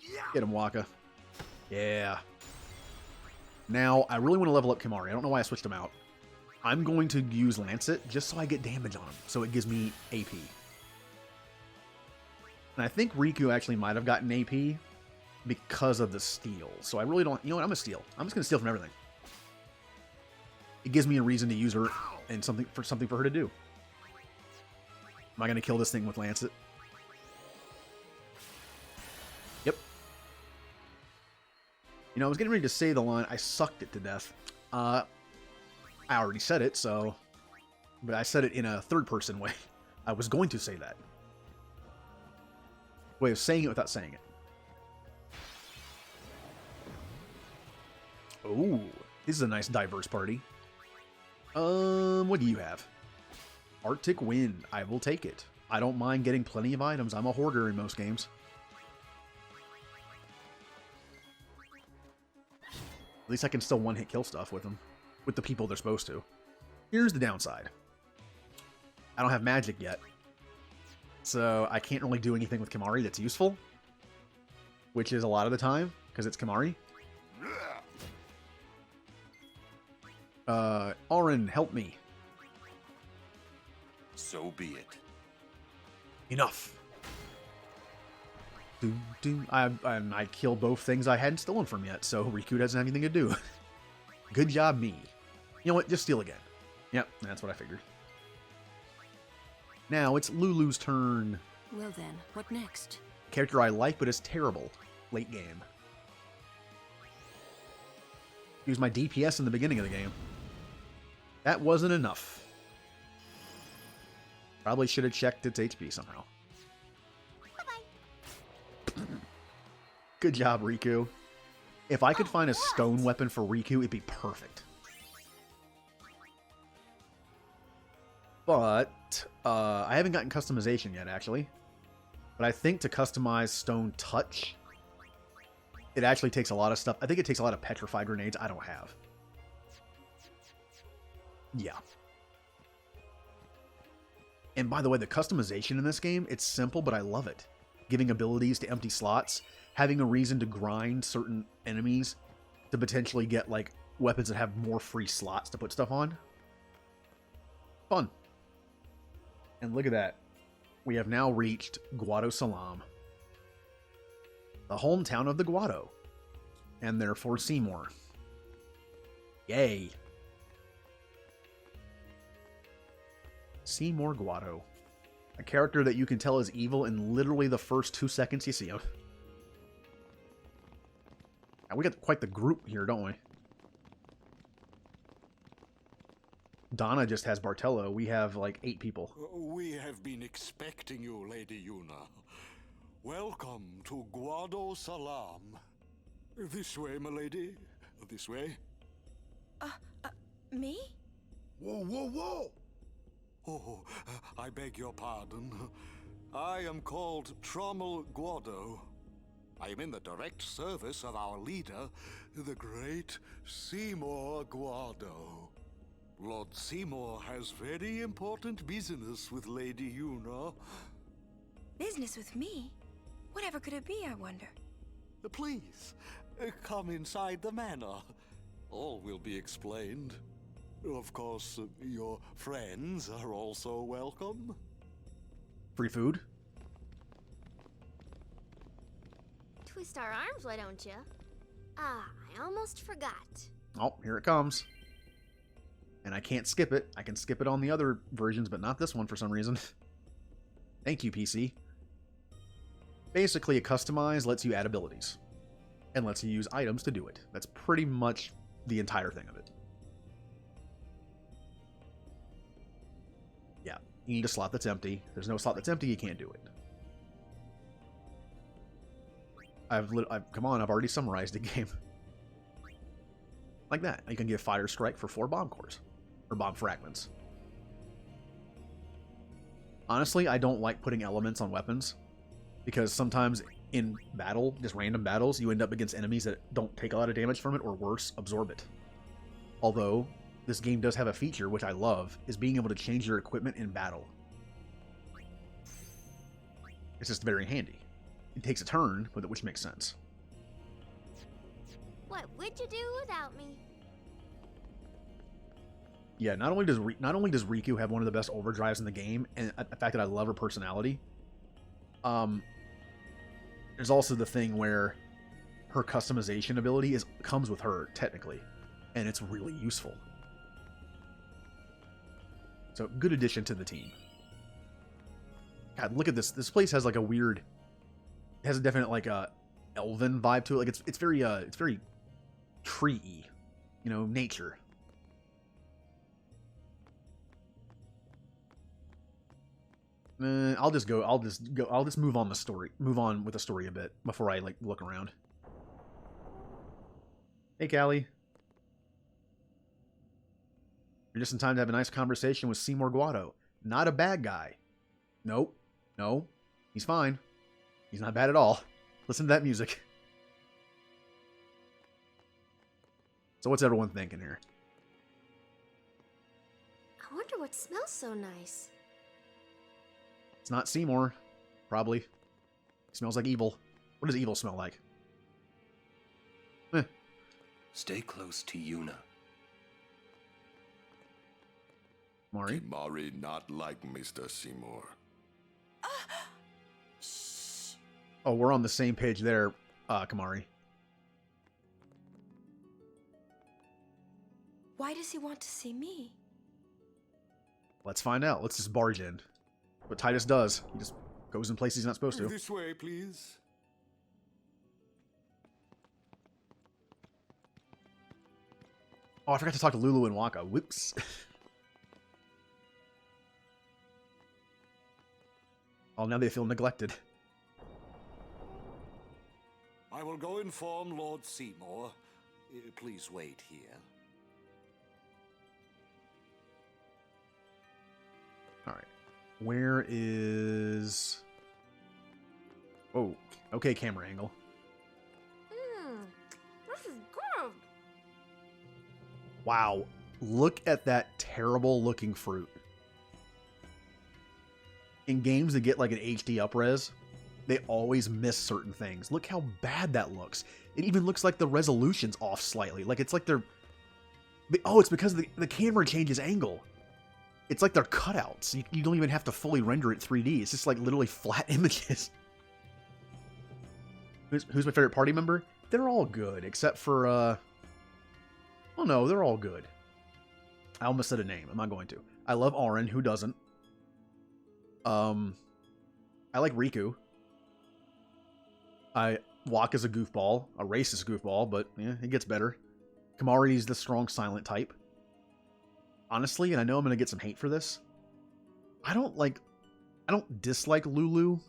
Yeah. Get him, Waka. Yeah. Now, I really want to level up Kimari. I don't know why I switched him out. I'm going to use Lancet just so I get damage on him, so it gives me AP. And I think Riku actually might have gotten AP because of the steal. So I really don't... You know what? I'm going to steal. I'm just going to steal from everything. It gives me a reason to use her and something for her to do. Am I going to kill this thing with Lancet? Yep. You know, I was getting ready to say the line, I sucked it to death. I already said it, so... But I said it in a third-person way. I was going to say that. Way of saying it without saying it. Oh, this is a nice diverse party. What do you have? Arctic Wind. I will take it. I don't mind getting plenty of items. I'm a hoarder in most games. At least I can still one-hit kill stuff with them. With the people they're supposed to. Here's the downside. I don't have magic yet. So I can't really do anything with Kimari that's useful. Which is a lot of the time, because it's Kimari. Auron, help me. So be it. Enough. I killed both things I hadn't stolen from yet, so Riku doesn't have anything to do. Good job, me. You know what? Just steal again. Yep, that's what I figured. Now it's Lulu's turn. Well then, what next? Character I like, but is terrible. Late game. Use my DPS in the beginning of the game. That wasn't enough. Probably should have checked its HP somehow. Bye-bye. Good job, Riku. If I could find a stone weapon for Riku, it'd be perfect. But, I haven't gotten customization yet, actually. But I think to customize Stone Touch, it actually takes a lot of stuff. I think it takes a lot of petrified grenades I don't have. Yeah. And by the way, the customization in this game, it's simple, but I love it. Giving abilities to empty slots, having a reason to grind certain enemies to potentially get, like, weapons that have more free slots to put stuff on. Fun. And look at that. We have now reached Guado Salam. The hometown of the Guado. And therefore Seymour. Yay. Seymour Guado. A character that you can tell is evil in literally the first 2 seconds you see him. And we got quite the group here, don't we? Donna just has Bartello. We have like 8 people. We have been expecting you, Lady Yuna. Welcome to Guado Salam. This way, my lady. This way. Me? Whoa, whoa, whoa! Oh, I beg your pardon. I am called Trommel Guado. I am in the direct service of our leader, the great Seymour Guado. Lord Seymour has very important business with Lady Yuna. Business with me? Whatever could it be, I wonder? Please, come inside the manor. All will be explained. Of course, your friends are also welcome. Free food? Twist our arms, why don't you? Ah, I almost forgot. Oh, here it comes. And I can't skip it. I can skip it on the other versions, but not this one for some reason. Thank you, PC. Basically, a customize lets you add abilities. And lets you use items to do it. That's pretty much the entire thing of it. Yeah, you need a slot that's empty. If there's no slot that's empty, you can't do it. Come on, I've already summarized the game. Like that. You can give Fire Strike for 4 bomb cores. Or bomb fragments. Honestly, I don't like putting elements on weapons. Because sometimes in battle, just random battles, you end up against enemies that don't take a lot of damage from it, or worse, absorb it. Although, this game does have a feature, which I love, is being able to change your equipment in battle. It's just very handy. It takes a turn, which makes sense. What would you do without me? Yeah, not only does Riku have one of the best overdrives in the game, and the fact that I love her personality, there's also the thing where her customization ability comes with her, technically, and it's really useful. So, good addition to the team. God, look at this. This place has like a weird... It has a definite, like, elven vibe to it. Like, it's very tree-y. You know, nature. I'll just move on with the story a bit before I, like, look around. Hey, Callie. You're just in time to have a nice conversation with Seymour Guado. Not a bad guy. Nope. No. He's fine. He's not bad at all. Listen to that music. So what's everyone thinking here? I wonder what smells so nice. It's not Seymour. Probably. He smells like evil. What does evil smell like? Stay close to Yuna. Mari? Kimari not like Mr. Seymour. Oh, we're on the same page there, Kamari. Why does he want to see me? Let's find out. Let's just barge in. What Titus does. He just goes in places he's not supposed to. This way, please. Oh, I forgot to talk to Lulu and Waka. Whoops. Oh, now they feel neglected. I will go inform Lord Seymour. Please wait here. Alright. Where is... Oh, okay, camera angle. This is good. Wow. Look at that terrible looking fruit. In games that get like an HD upres, they always miss certain things. Look how bad that looks. It even looks like the resolution's off slightly. Like it's like they're... Oh, it's because the camera changes angle. It's like they're cutouts. You don't even have to fully render it 3D. It's just like literally flat images. Who's my favorite party member? They're all good, except for, oh no, they're all good. I almost said a name. I'm not going to. I love Auron. Who doesn't? I like Riku. I Waka's a goofball, a racist goofball, but yeah, it gets better. Kamari's the strong silent type. Honestly, and I know I'm gonna get some hate for this, I don't dislike Lulu,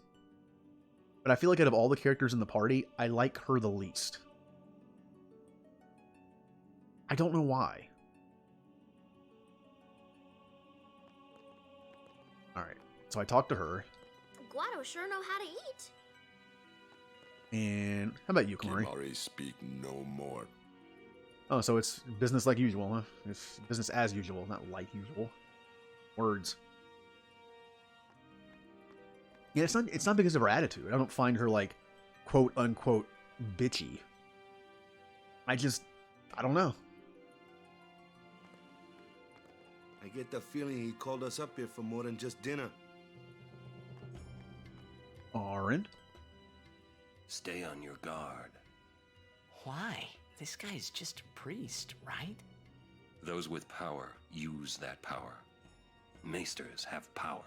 but I feel like out of all the characters in the party, I like her the least. I don't know why. Alright, so I talked to her. Guado sure know how to eat. And how about you, Kamari? Kamari speak no more. Oh, so it's business like usual, huh? It's business as usual, not like usual. Words. Yeah, it's not because of her attitude. I don't find her like quote unquote bitchy. I don't know. I get the feeling he called us up here for more than just dinner. Aaron? Stay on your guard. Why? This guy's just a priest, right? Those with power use that power. Maesters have power.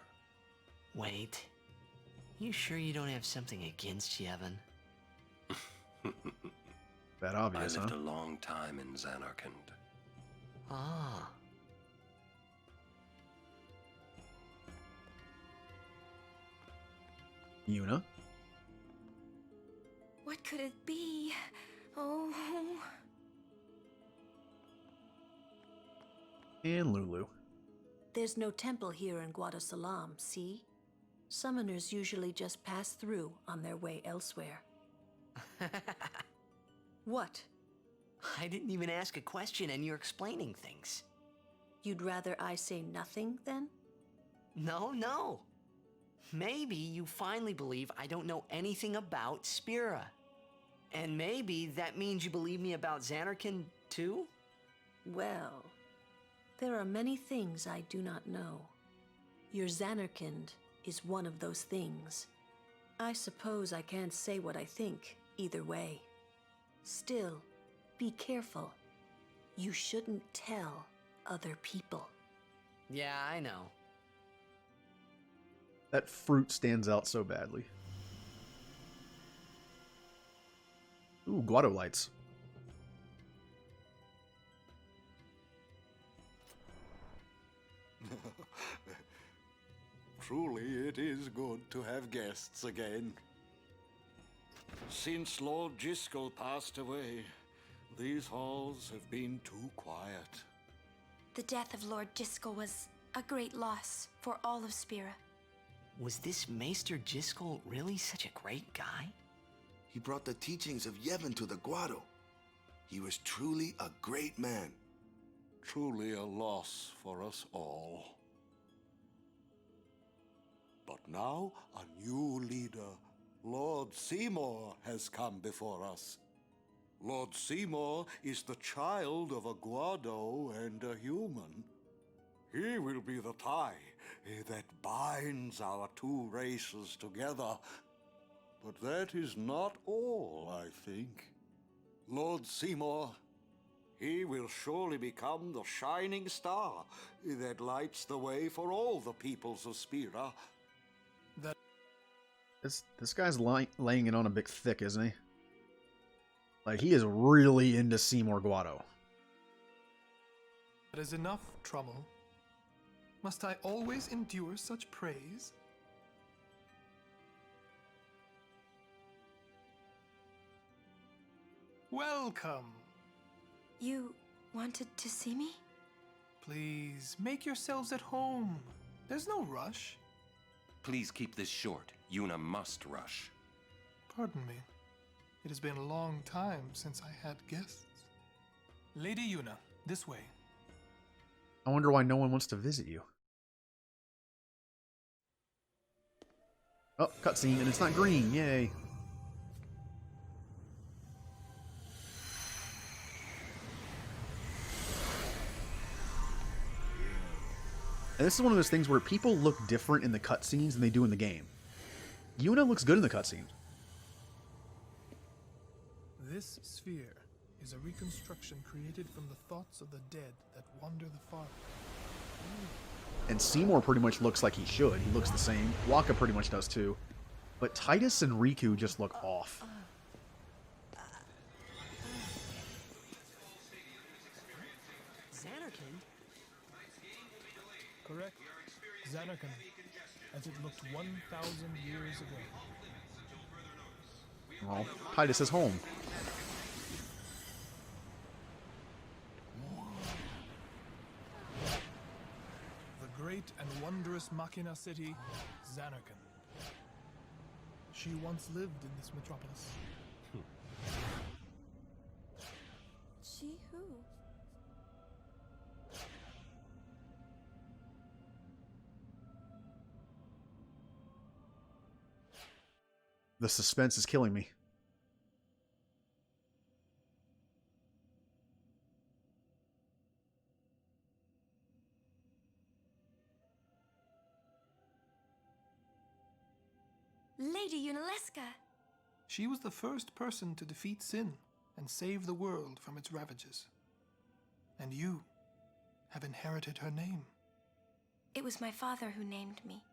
Wait. You sure you don't have something against Yevon? That obvious, I lived huh? a long time in Zanarkand. Ah. Yuna? What could it be? Oh. And Lulu. There's no temple here in Guadasalam, see? Summoners usually just pass through on their way elsewhere. What? I didn't even ask a question and you're explaining things. You'd rather I say nothing, then? No. Maybe you finally believe I don't know anything about Spira. And maybe that means you believe me about Zanarkand, too? Well, there are many things I do not know. Your Zanarkand is one of those things. I suppose I can't say what I think, either way. Still, be careful. You shouldn't tell other people. Yeah, I know. That fruit stands out so badly. Ooh, Guado lights. Truly, it is good to have guests again. Since Lord Jiskel passed away, these halls have been too quiet. The death of Lord Jiskel was a great loss for all of Spira. Was this Maester Jiskel really such a great guy? He brought the teachings of Yevon to the Guado. He was truly a great man. Truly a loss for us all. But now a new leader, Lord Seymour, has come before us. Lord Seymour is the child of a Guado and a human. He will be the tie that binds our two races together. But that is not all, I think. Lord Seymour, he will surely become the shining star that lights the way for all the peoples of Spira. This guy's laying it on a bit thick, isn't he? Like, he is really into Seymour Guado. That is enough, Trummel. Must I always endure such praise? Welcome. You wanted to see me? Please, make yourselves at home. There's no rush. Please keep this short. Yuna must rush. Pardon me. It has been a long time since I had guests. Lady Yuna, this way. I wonder why no one wants to visit you. Oh, cutscene, and it's not green. Yay. And this is one of those things where people look different in the cutscenes than they do in the game. Yuna looks good in the cutscene. This sphere is a reconstruction created from the thoughts of the dead that wander the far. And Seymour pretty much looks like he should. He looks the same. Waka pretty much does too. But Titus and Riku just look off. Zanarkand? Correct. Zanarkand, as it looked 1,000 years ago. Well, Titus is home. The great and wondrous Machina city, Zanarkand. She once lived in this metropolis. She who? The suspense is killing me. Lady Unalesca! She was the first person to defeat sin and save the world from its ravages. And you have inherited her name. It was my father who named me.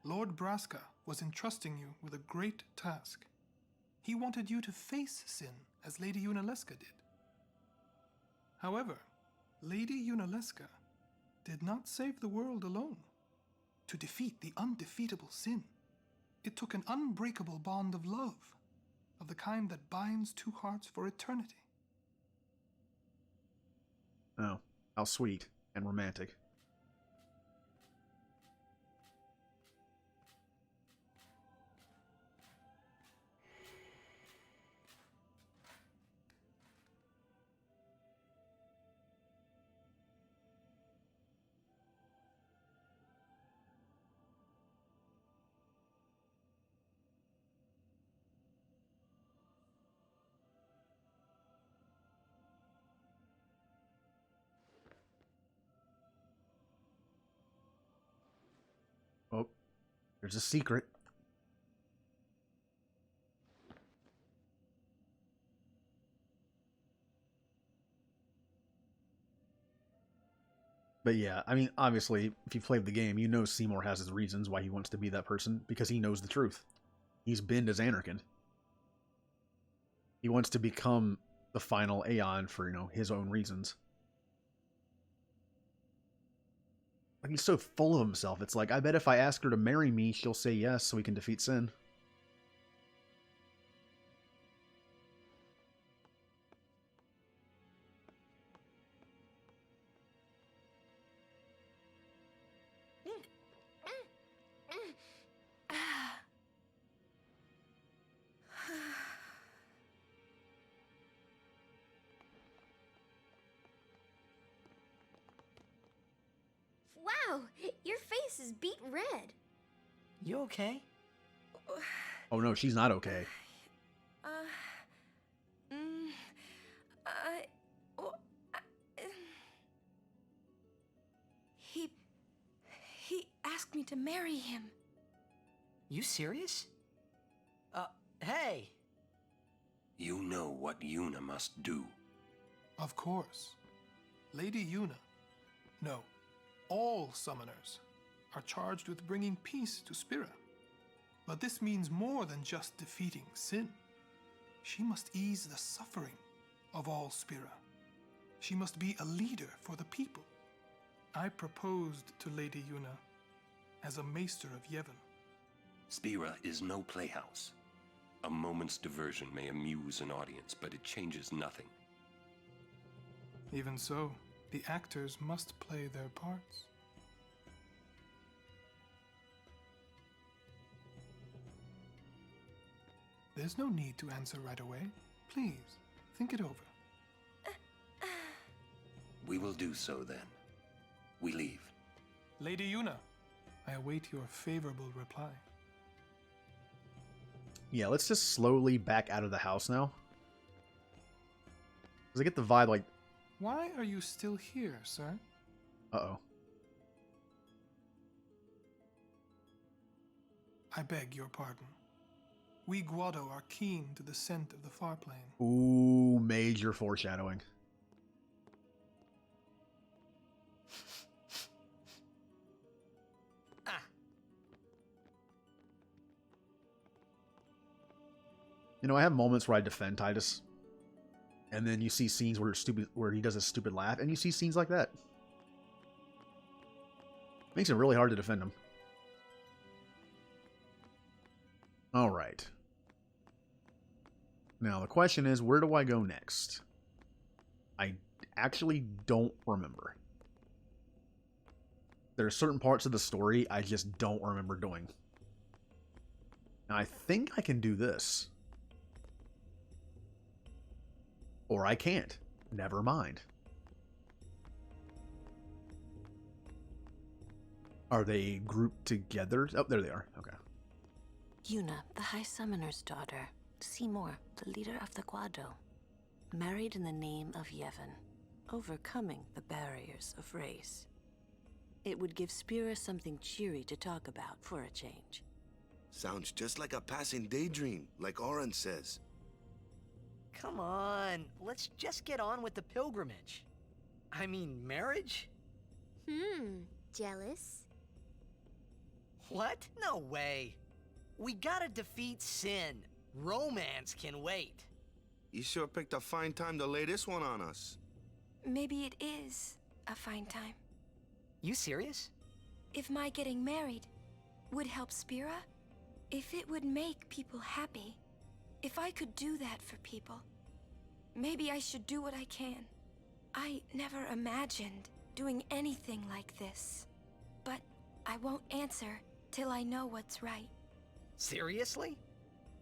Lord Braska was entrusting you with a great task. He wanted you to face sin as Lady Unalesca did. However, Lady Unalesca did not save the world alone. To defeat the undefeatable sin, it took an unbreakable bond of love, of the kind that binds two hearts for eternity. Oh, how sweet and romantic. Oh, there's a secret. But yeah, I mean, obviously, if you played the game, you know Seymour has his reasons why he wants to be that person, because he knows the truth. He's been to Zanarkand. He wants to become the final Aeon for, his own reasons. Like, he's so full of himself. It's like, I bet if I ask her to marry me, she'll say yes so we can defeat sin. Wow, your face is beet red. You okay? Oh no, she's not okay. He asked me to marry him. You serious? Hey! You know what Yuna must do. Of course. Lady Yuna. No, all summoners are charged with bringing peace to Spira. But this means more than just defeating sin. She must ease the suffering of all Spira. She must be a leader for the people. I proposed to Lady Yuna as a maester of Yevon. Spira is no playhouse. A moment's diversion may amuse an audience, but it changes nothing. Even so, the actors must play their parts. There's no need to answer right away. Please, think it over. We will do so then. We leave. Lady Yuna, I await your favorable reply. Yeah, let's just slowly back out of the house now. Because I get the vibe like... Why are you still here, sir? Uh-oh. I beg your pardon. We Guado are keen to the scent of the far plane. Ooh, major foreshadowing. I have moments where I defend Titus. And then you see scenes where he does a stupid laugh, and you see scenes like that. Makes it really hard to defend him. All right. Now the question is, where do I go next? I actually don't remember. There are certain parts of the story I just don't remember doing. Now I think I can do this. Or I can't. Never mind. Are they grouped together? Oh, there they are. Okay. Yuna, the High Summoner's daughter. Seymour, the leader of the Guado. Married in the name of Yevon, overcoming the barriers of race. It would give Spira something cheery to talk about for a change. Sounds just like a passing daydream, like Oren says. Come on, let's just get on with the pilgrimage. I mean, marriage? Jealous? What? No way. We gotta defeat sin. Romance can wait. You sure picked a fine time to lay this one on us. Maybe it is a fine time. You serious? If my getting married would help Spira, if it would make people happy, if I could do that for people, maybe I should do what I can. I never imagined doing anything like this, but I won't answer till I know what's right. Seriously?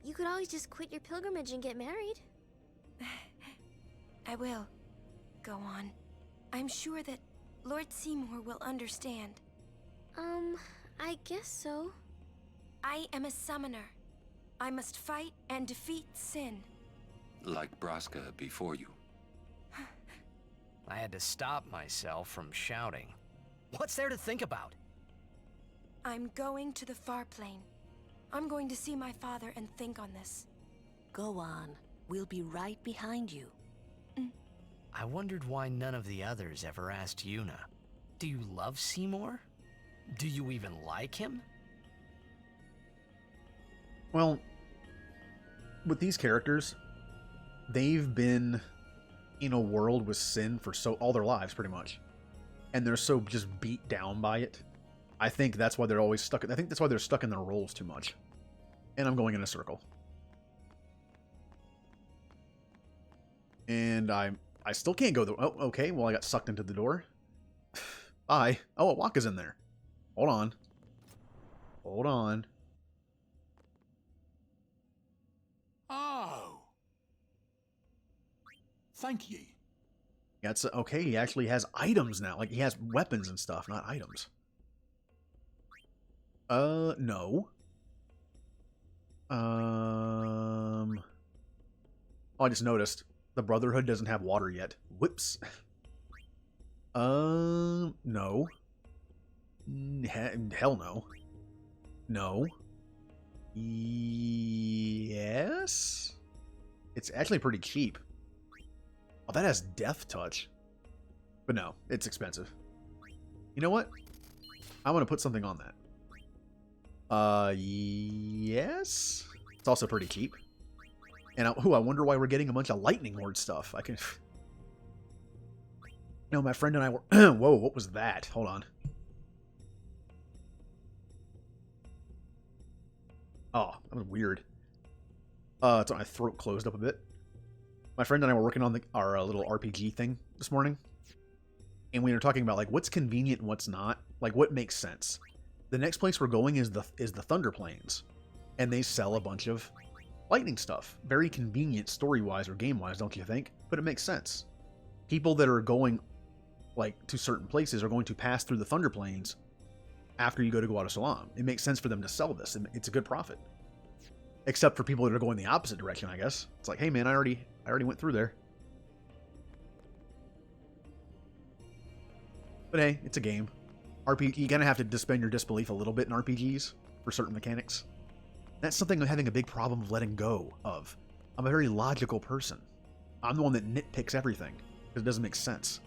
You could always just quit your pilgrimage and get married. I will. Go on. I'm sure that Lord Seymour will understand. I guess so. I am a summoner. I must fight and defeat sin. Like Braska before you. I had to stop myself from shouting. What's there to think about? I'm going to the far plane. I'm going to see my father and think on this. Go on. We'll be right behind you. I wondered why none of the others ever asked Yuna. Do you love Seymour? Do you even like him? Well, with these characters, they've been in a world with sin for all their lives, pretty much. And they're so just beat down by it. I think that's why they're always stuck. I think that's why they're stuck in their roles too much. And I'm going in a circle. And I still can't go the... Oh, okay. Well, I got sucked into the door. Bye. Oh, Waka's in there. Hold on. Hold on. Oh. Thank ye. That's okay. He actually has items now. Like, he has weapons and stuff, not items. No. Oh, I just noticed. The Brotherhood doesn't have water yet. Whoops. No. Hell no. No. Yes? It's actually pretty cheap. Oh, that has Death Touch. But no, it's expensive. You know what? I want to put something on that. Yes? It's also pretty cheap. And I wonder why we're getting a bunch of lightning ward stuff. I can... No, my friend and I were... Whoa, what was that? Hold on. Oh, that was weird. It's my throat closed up a bit. My friend and I were working on our little RPG thing this morning. And we were talking about, like, what's convenient and what's not. Like, what makes sense. The next place we're going is the Thunder Plains. And they sell a bunch of lightning stuff. Very convenient story-wise or game-wise, don't you think? But it makes sense. People that are going, like, to certain places are going to pass through the Thunder Plains after you go to Guado Salam. It makes sense for them to sell this, and it's a good profit. Except for people that are going the opposite direction, I guess. It's like, hey man, I already went through there. But hey, it's a game. RPG, you kind of have to suspend your disbelief a little bit in RPGs for certain mechanics. That's something I'm having a big problem of letting go of. I'm a very logical person. I'm the one that nitpicks everything because it doesn't make sense.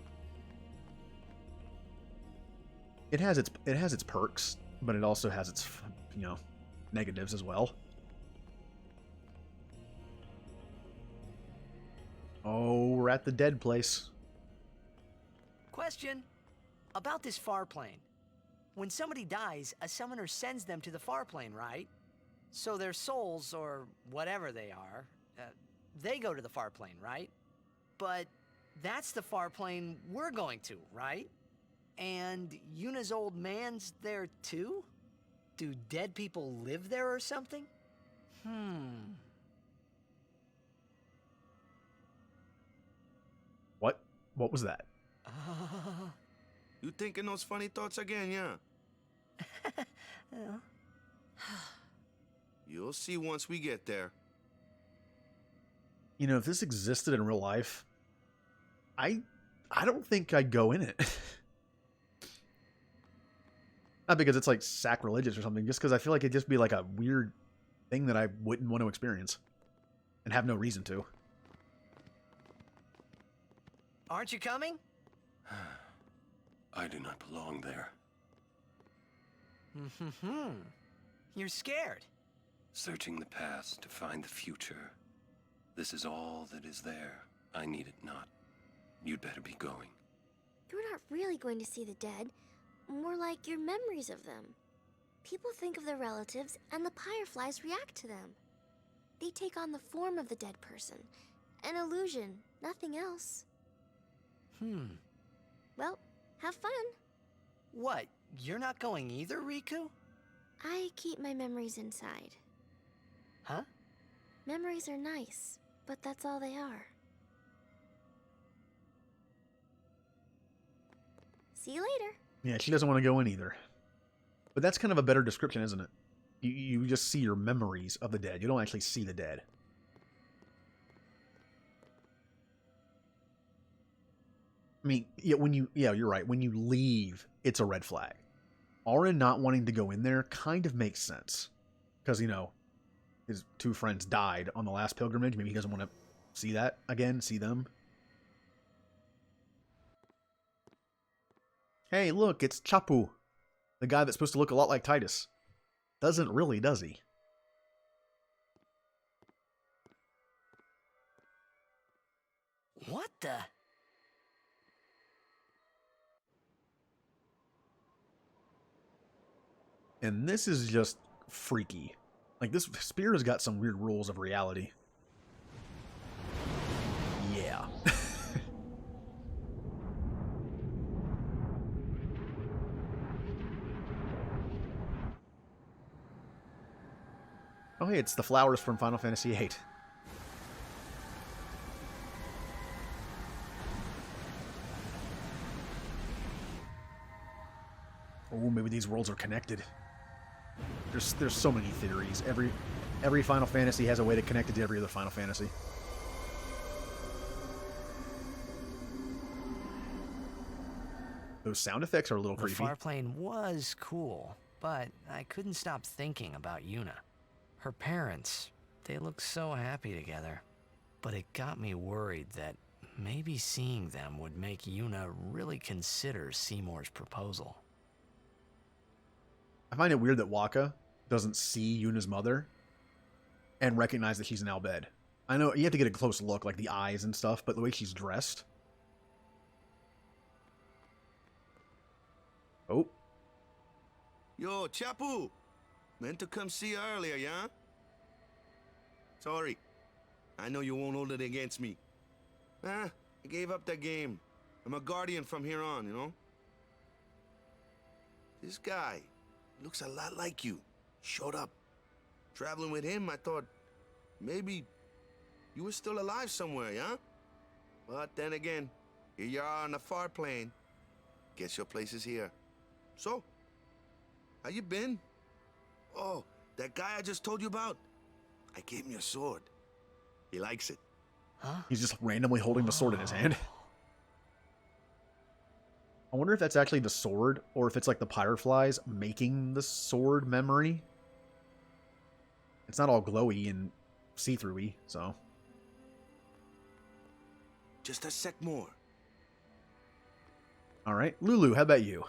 It has its perks, but it also has its, you know, negatives as well. Oh, we're at the dead place. Question about this far plane. When somebody dies, a summoner sends them to the far plane, right? So their souls, or whatever they are, they go to the far plane, right? But that's the far plane we're going to, right? And Yuna's old man's there too? Do dead people live there or something? What? What was that? You thinking those funny thoughts again, yeah? You'll see once we get there. You know, if this existed in real life, I don't think I'd go in it. Not because it's like sacrilegious or something, just because I feel like it'd just be like a weird thing that I wouldn't want to experience and have no reason to. Aren't you coming? I do not belong there. You're scared. Searching the past to find the future. This is all that is there. I need it not. You'd better be going. You're not really going to see the dead. More like your memories of them. People think of their relatives, and the fireflies react to them. They take on the form of the dead person. An illusion, nothing else. Well, have fun. What? You're not going either, Riku? I keep my memories inside. Huh? Memories are nice, but that's all they are. See you later. Yeah, she doesn't want to go in either. But that's kind of a better description, isn't it? You just see your memories of the dead. You don't actually see the dead. I mean, yeah, you're right. When you leave, it's a red flag. Auron not wanting to go in there kind of makes sense. Because, you know, his two friends died on the last pilgrimage. Maybe he doesn't want to see that again, see them. Hey, look, it's Chapu. The guy that's supposed to look a lot like Titus. Doesn't really, does he? What the? And this is just freaky. Like, this spear has got some weird rules of reality. Yeah. Oh, hey, it's the flowers from Final Fantasy VIII. Oh, maybe these worlds are connected. There's so many theories. Every Final Fantasy has a way to connect it to every other Final Fantasy. Those sound effects are a little creepy. The farplane was cool, but I couldn't stop thinking about Yuna. Her parents, they looked so happy together. But it got me worried that maybe seeing them would make Yuna really consider Seymour's proposal. I find it weird that Wakka doesn't see Yuna's mother and recognize that she's an Albed. I know you have to get a close look, like the eyes and stuff, but the way she's dressed. Oh. Yo, Chapu! Meant to come see you earlier, yeah? Sorry. I know you won't hold it against me. I gave up that game. I'm a guardian from here on, you know? This guy looks a lot like you. Showed up. Traveling with him, I thought maybe you were still alive somewhere, yeah? But then again, here you are on the far plane. Guess your place is here. So, how you been? Oh, that guy I just told you about? I gave him your sword. He likes it. Huh? He's just randomly holding the sword in his hand. I wonder if that's actually the sword, or if it's like the Pyreflies making the sword memory. It's not all glowy and see-through-y, so. Just a sec more. Alright, Lulu, how about you?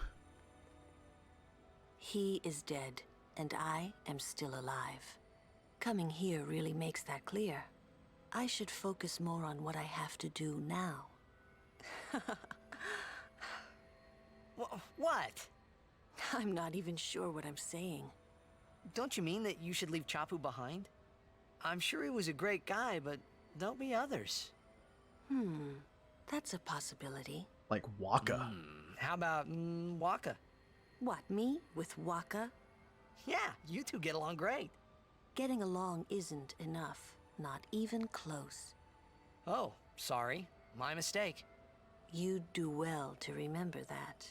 He is dead, and I am still alive. Coming here really makes that clear. I should focus more on what I have to do now. What? I'm not even sure what I'm saying. Don't you mean that you should leave Chapu behind? I'm sure he was a great guy, but there'll be others. That's a possibility. Like Waka. How about Waka? What, me? With Waka? Yeah, you two get along great. Getting along isn't enough. Not even close. Oh, sorry. My mistake. You'd do well to remember that.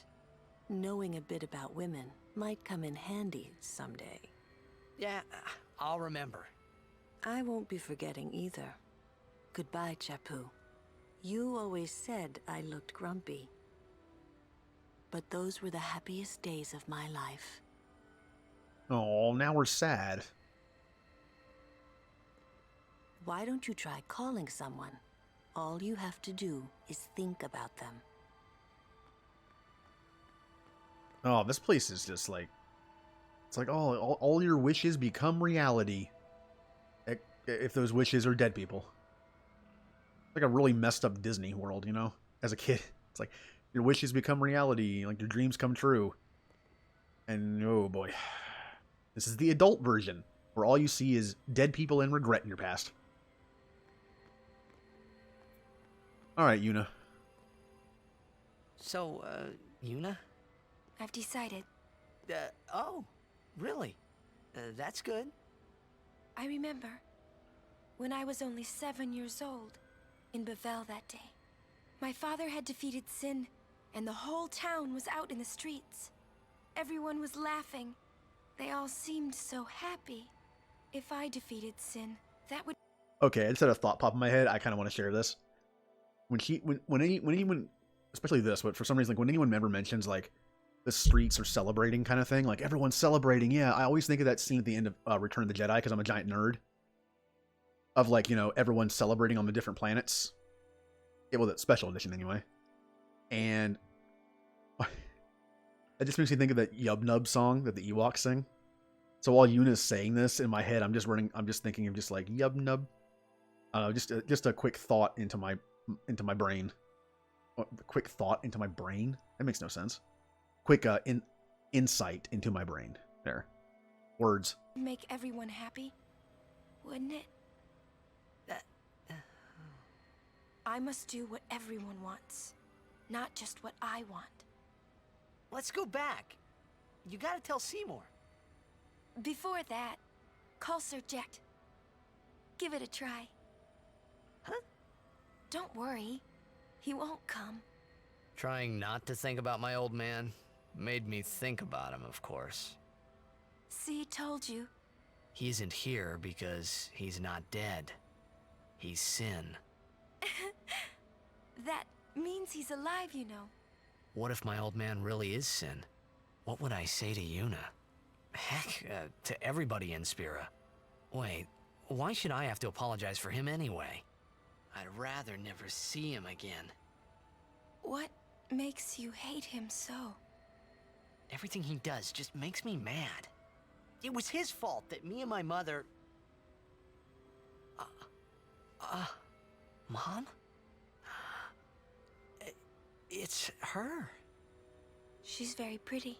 Knowing a bit about women might come in handy someday. Yeah, I'll remember. I won't be forgetting either. Goodbye, Chapu. You always said I looked grumpy. But those were the happiest days of my life. Oh, now we're sad. Why don't you try calling someone? All you have to do is think about them. Oh, this place is just like... It's like, oh, all your wishes become reality. If those wishes are dead people. It's like a really messed up Disney world, you know? As a kid. It's like, your wishes become reality. Like, your dreams come true. And, oh boy. This is the adult version. Where all you see is dead people and regret in your past. Alright, Yuna. So, Yuna? I've decided. Oh, really? That's good. I remember when I was only 7 years old in Bavel that day. My father had defeated Sin, and the whole town was out in the streets. Everyone was laughing. They all seemed so happy. If I defeated Sin, that would... Okay, I just had a thought pop in my head. I kind of want to share this. When anyone, especially this, but for some reason, like when anyone ever mentions like the streets are celebrating kind of thing, like everyone's celebrating, yeah, I always think of that scene at the end of Return of the Jedi because I'm a giant nerd. Of like, you know, everyone celebrating on the different planets. Yeah, well, that special edition anyway. And that just makes me think of that Yub Nub song that the Ewoks sing. So while Yuna's saying this in my head, I'm just thinking of just like Yub Nub. Just a quick thought into my brain. Quick thought into my brain? That makes no sense. Quick insight into my brain. There. Words. make everyone happy, wouldn't it? I must do what everyone wants, not just what I want. Let's go back. You gotta tell Seymour. Before that, call Sir Jet. Give it a try. Huh? Don't worry. He won't come. Trying not to think about my old man made me think about him, of course. See, told you. He isn't here because he's not dead. He's Sin. That means he's alive, you know. What if my old man really is Sin? What would I say to Yuna? Heck, to everybody in Spira. Wait, why should I have to apologize for him anyway? I'd rather never see him again. What makes you hate him so? Everything he does just makes me mad. It was his fault that me and my mother... Mom? It's her. She's very pretty.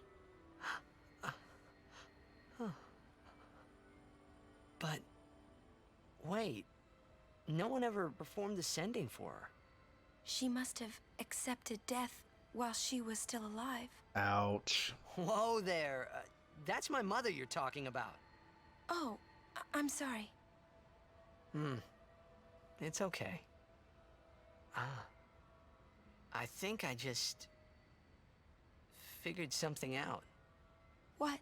But... wait. No one ever performed the sending for her. She must have accepted death while she was still alive. Ouch. Whoa there. That's my mother you're talking about. Oh, I'm sorry. It's okay. I think I just... figured something out. What?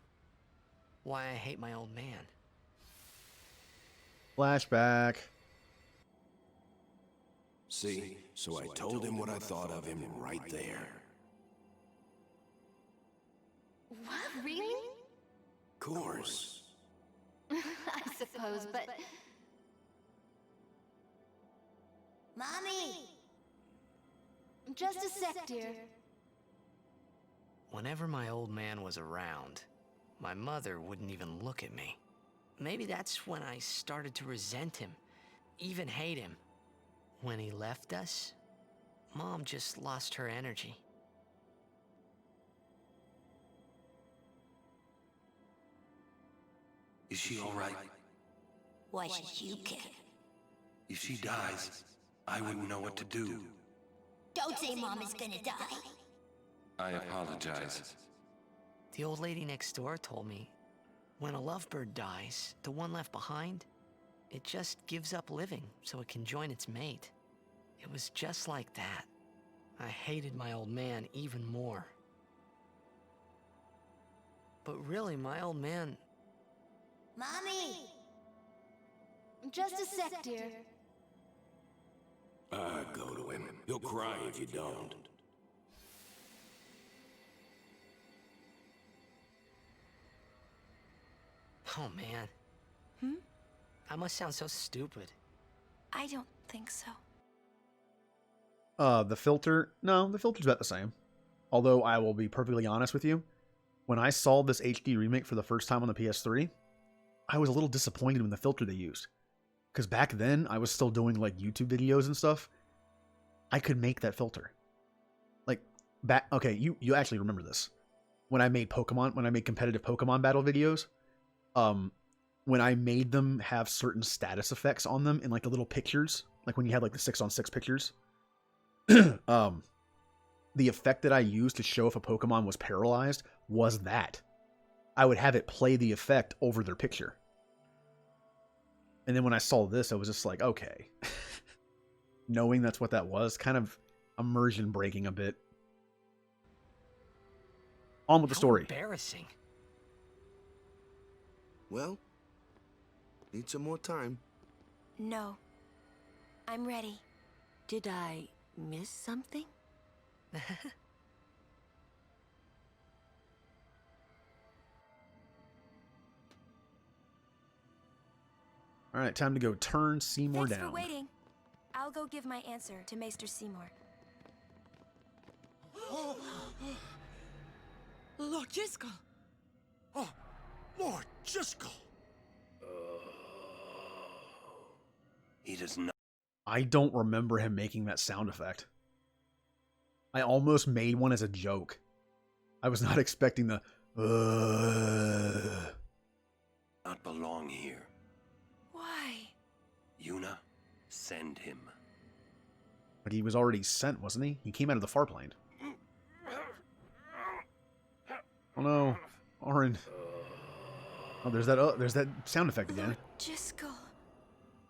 Why I hate my old man. Flashback. See, so I told him what I thought of him right there. What? Really? Course. I suppose, but... Mommy! Just a sec, dear. Whenever my old man was around, my mother wouldn't even look at me. Maybe that's when I started to resent him. even hate him. When he left us, Mom just lost her energy. Is she all right? Why should you care? If she dies, I wouldn't know what to do. Don't say Mom is gonna die. I apologize. The old lady next door told me, when a lovebird dies, the one left behind, it just gives up living so it can join its mate. It was just like that. I hated my old man even more. But really, my old man... Mommy! Just a sec, dear. Go to him. He'll cry if you don't. Oh, man. I must sound so stupid. I don't think so. The filter, no, the filter's about the same. Although I will be perfectly honest with you, when I saw this HD remake for the first time on the PS3, I was a little disappointed in the filter they used. Because back then, I was still doing like YouTube videos and stuff. I could make that filter. Like, okay, you actually remember this. When I made competitive Pokemon battle videos, when I made them have certain status effects on them in like the little pictures, like when you had like the 6-on-6 pictures, the effect that I used to show if a Pokemon was paralyzed was that. I would have it play the effect over their picture. And then when I saw this, I was just like, okay. Knowing that's what that was, kind of immersion breaking a bit. On with the story. Embarrassing. Well, need some more time. No. I'm ready. Did I miss something? All right, time to go turn Seymour Thanks down. for waiting. I'll go give my answer to Maester Seymour. Lord Jiskel! Oh, Lord Jiskel! He does not. I don't remember him making that sound effect. I almost made one as a joke. I was not expecting the Not belong here. Why? Yuna, send him. But he was already sent, wasn't he? He came out of the far plane. Oh no, Orin. Oh, there's that sound effect again. Jiskel.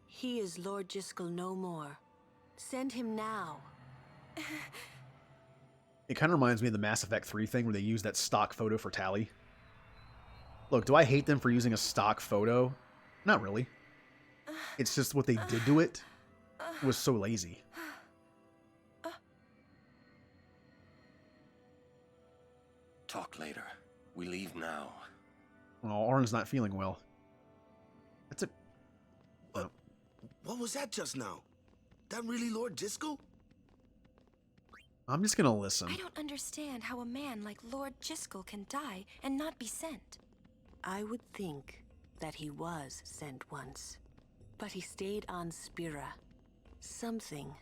He is Lord Jiskel no more. Send him now. It kind of reminds me of the Mass Effect 3 thing where they use that stock photo for Tally. Look, do I hate them for using a stock photo? Not really. It's just what they did to it was so lazy. Talk later. We leave now. Oh, Orin's not feeling well. That's a... What was that just now? That really Lord Jiskel? I'm just gonna listen. I don't understand how a man like Lord Jiskel can die and not be sent. I would think that he was sent once, but he stayed on Spira. Something,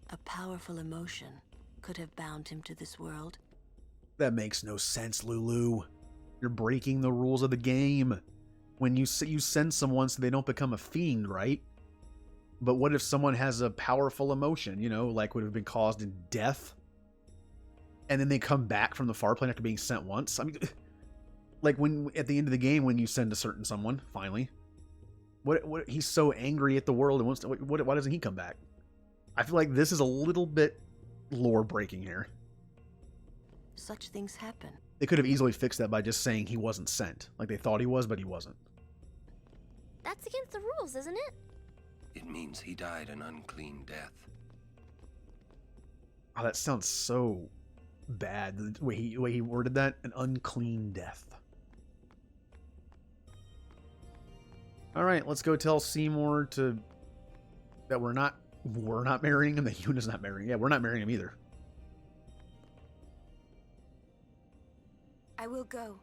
a powerful emotion, could have bound him to this world. That makes no sense, Lulu. You're breaking the rules of the game. When you send someone so they don't become a fiend, right? But what if someone has a powerful emotion, you know, like would have been caused in death? And then they come back from the far plane after being sent once? I mean, like when at the end of the game when you send a certain someone, finally. What he's so angry at the world and wants to, why doesn't he come back? I feel like this is a little bit lore breaking here. Such things happen. They could have easily fixed that by just saying he wasn't sent. Like they thought he was, but he wasn't. That's against the rules, isn't it? It means he died an unclean death. Oh, that sounds so bad. The way he worded that, an unclean death. All right, let's go tell Seymour that we're not marrying him. That Yuna's not marrying. Yeah, we're not marrying him either. I will go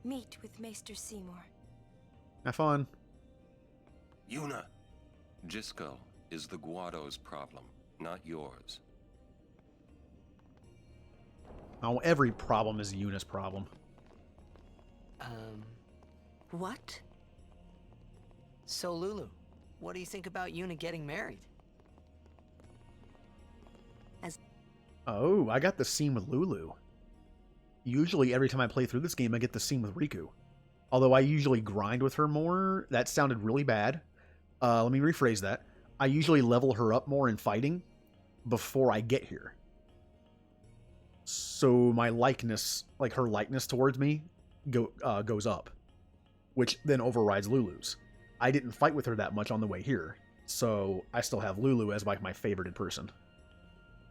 meet with Maester Seymour. Have fun. Yuna, Jiskel is the Guado's problem, not yours. Oh, every problem is Yuna's problem. What? So Lulu, what do you think about Yuna getting married? Oh, I got the scene with Lulu. Usually every time I play through this game, I get the scene with Riku. Although I usually grind with her more. That sounded really bad. Let me rephrase that. I usually level her up more in fighting before I get here. So my likeness, like her likeness towards me, goes up. Which then overrides Lulu's. I didn't fight with her that much on the way here. So I still have Lulu as like my favorited person.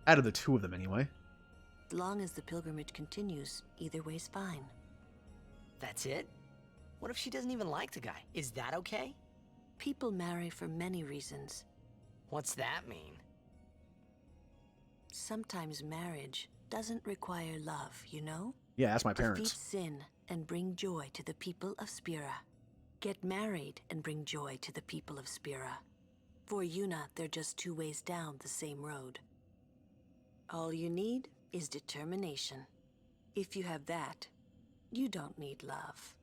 Out of the two of them, anyway. As long as the pilgrimage continues, either way's fine. That's it? What if she doesn't even like the guy? Is that okay? People marry for many reasons. What's that mean? Sometimes marriage doesn't require love, you know? Yeah, ask my parents. Defeat sin and bring joy to the people of Spira. Get married and bring joy to the people of Spira. For Yuna, they're just two ways down the same road. All you need is determination. If you have that, you don't need love.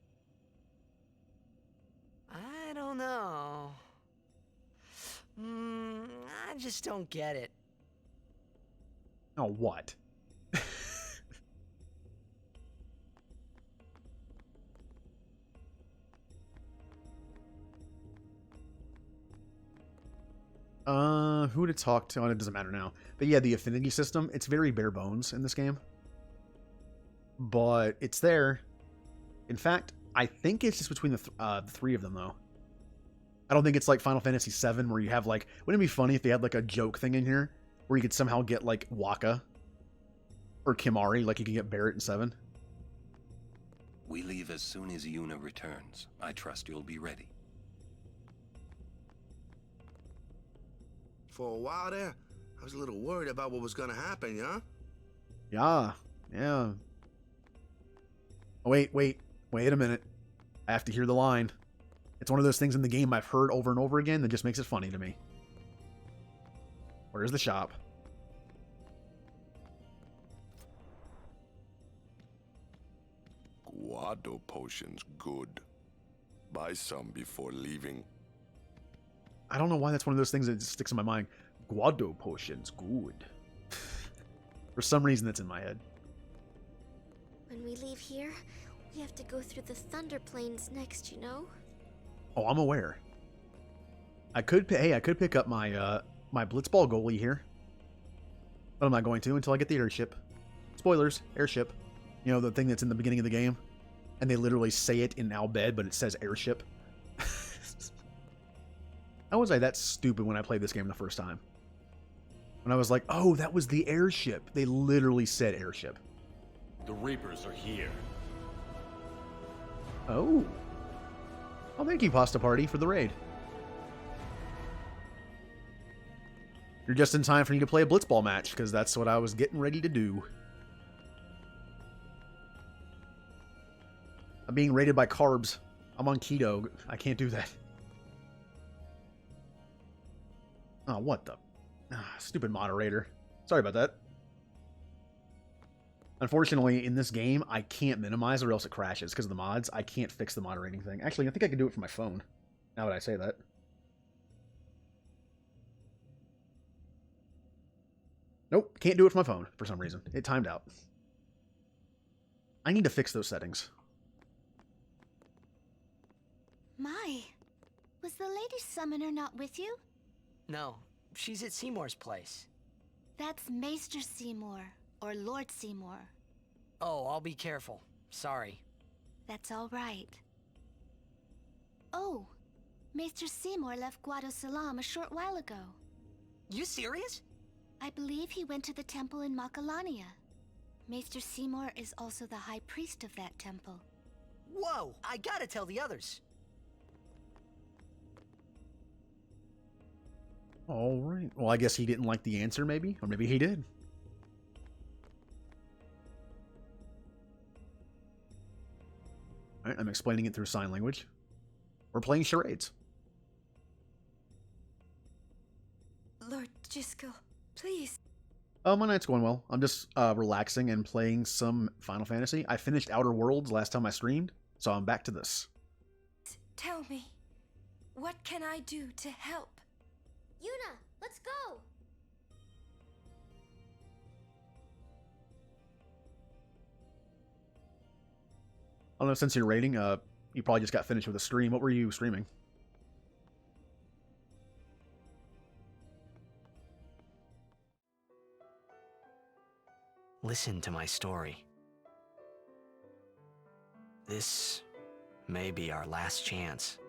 I don't know. I just don't get it. Oh, what? Who to talk to? It doesn't matter now. But yeah, the affinity system, it's very bare bones in this game. But it's there. In fact, I think it's just between the three of them, though. I don't think it's like Final Fantasy VII where you have like... Wouldn't it be funny if they had like a joke thing in here where you could somehow get like Waka or Kimari, like you could get Barrett in 7? We leave as soon as Yuna returns. I trust you'll be ready. For a while there, I was a little worried about what was gonna happen, yeah? Yeah. Oh, wait a minute. I have to hear the line. It's one of those things in the game I've heard over and over again that just makes it funny to me. Where's the shop? Guado potions good. Buy some before leaving. I don't know why that's one of those things that just sticks in my mind. Guado potions, good. For some reason, that's in my head. When we leave here, we have to go through the Thunder Plains next, you know? Oh, I'm aware. I could pick up my my Blitzball goalie here, but I'm not going to until I get the airship. Spoilers, airship. You know, the thing that's in the beginning of the game, and they literally say it in Al Bhed, but it says airship. How was I that stupid when I played this game the first time? When I was like, oh, that was the airship. They literally said airship. The Reapers are here. Oh. Oh, thank you, Pasta Party, for the raid. You're just in time for you to play a Blitzball match, because that's what I was getting ready to do. I'm being raided by carbs. I'm on keto. I can't do that. Oh, what the... stupid moderator. Sorry about that. Unfortunately, in this game, I can't minimize or else it crashes because of the mods. I can't fix the moderating thing. Actually, I think I can do it from my phone, now that I say that. Nope, can't do it from my phone for some reason. It timed out. I need to fix those settings. My, was the Lady Summoner not with you? No, she's at Seymour's place. That's Maester Seymour, or Lord Seymour. Oh, I'll be careful. Sorry. That's all right. Oh, Maester Seymour left Guado Salam a short while ago. You serious? I believe he went to the temple in Makalania. Maester Seymour is also the high priest of that temple. Whoa, I gotta tell the others. All right. Well, I guess he didn't like the answer, maybe? Or maybe he did. All right, I'm explaining it through sign language. We're playing charades. Jiskel, please. My night's going well. I'm just relaxing and playing some Final Fantasy. I finished Outer Worlds last time I streamed, so I'm back to this. Tell me, what can I do to help? Yuna, let's go! I don't know, since you're raiding, you probably just got finished with a stream. What were you streaming? Listen to my story. This may be our last chance.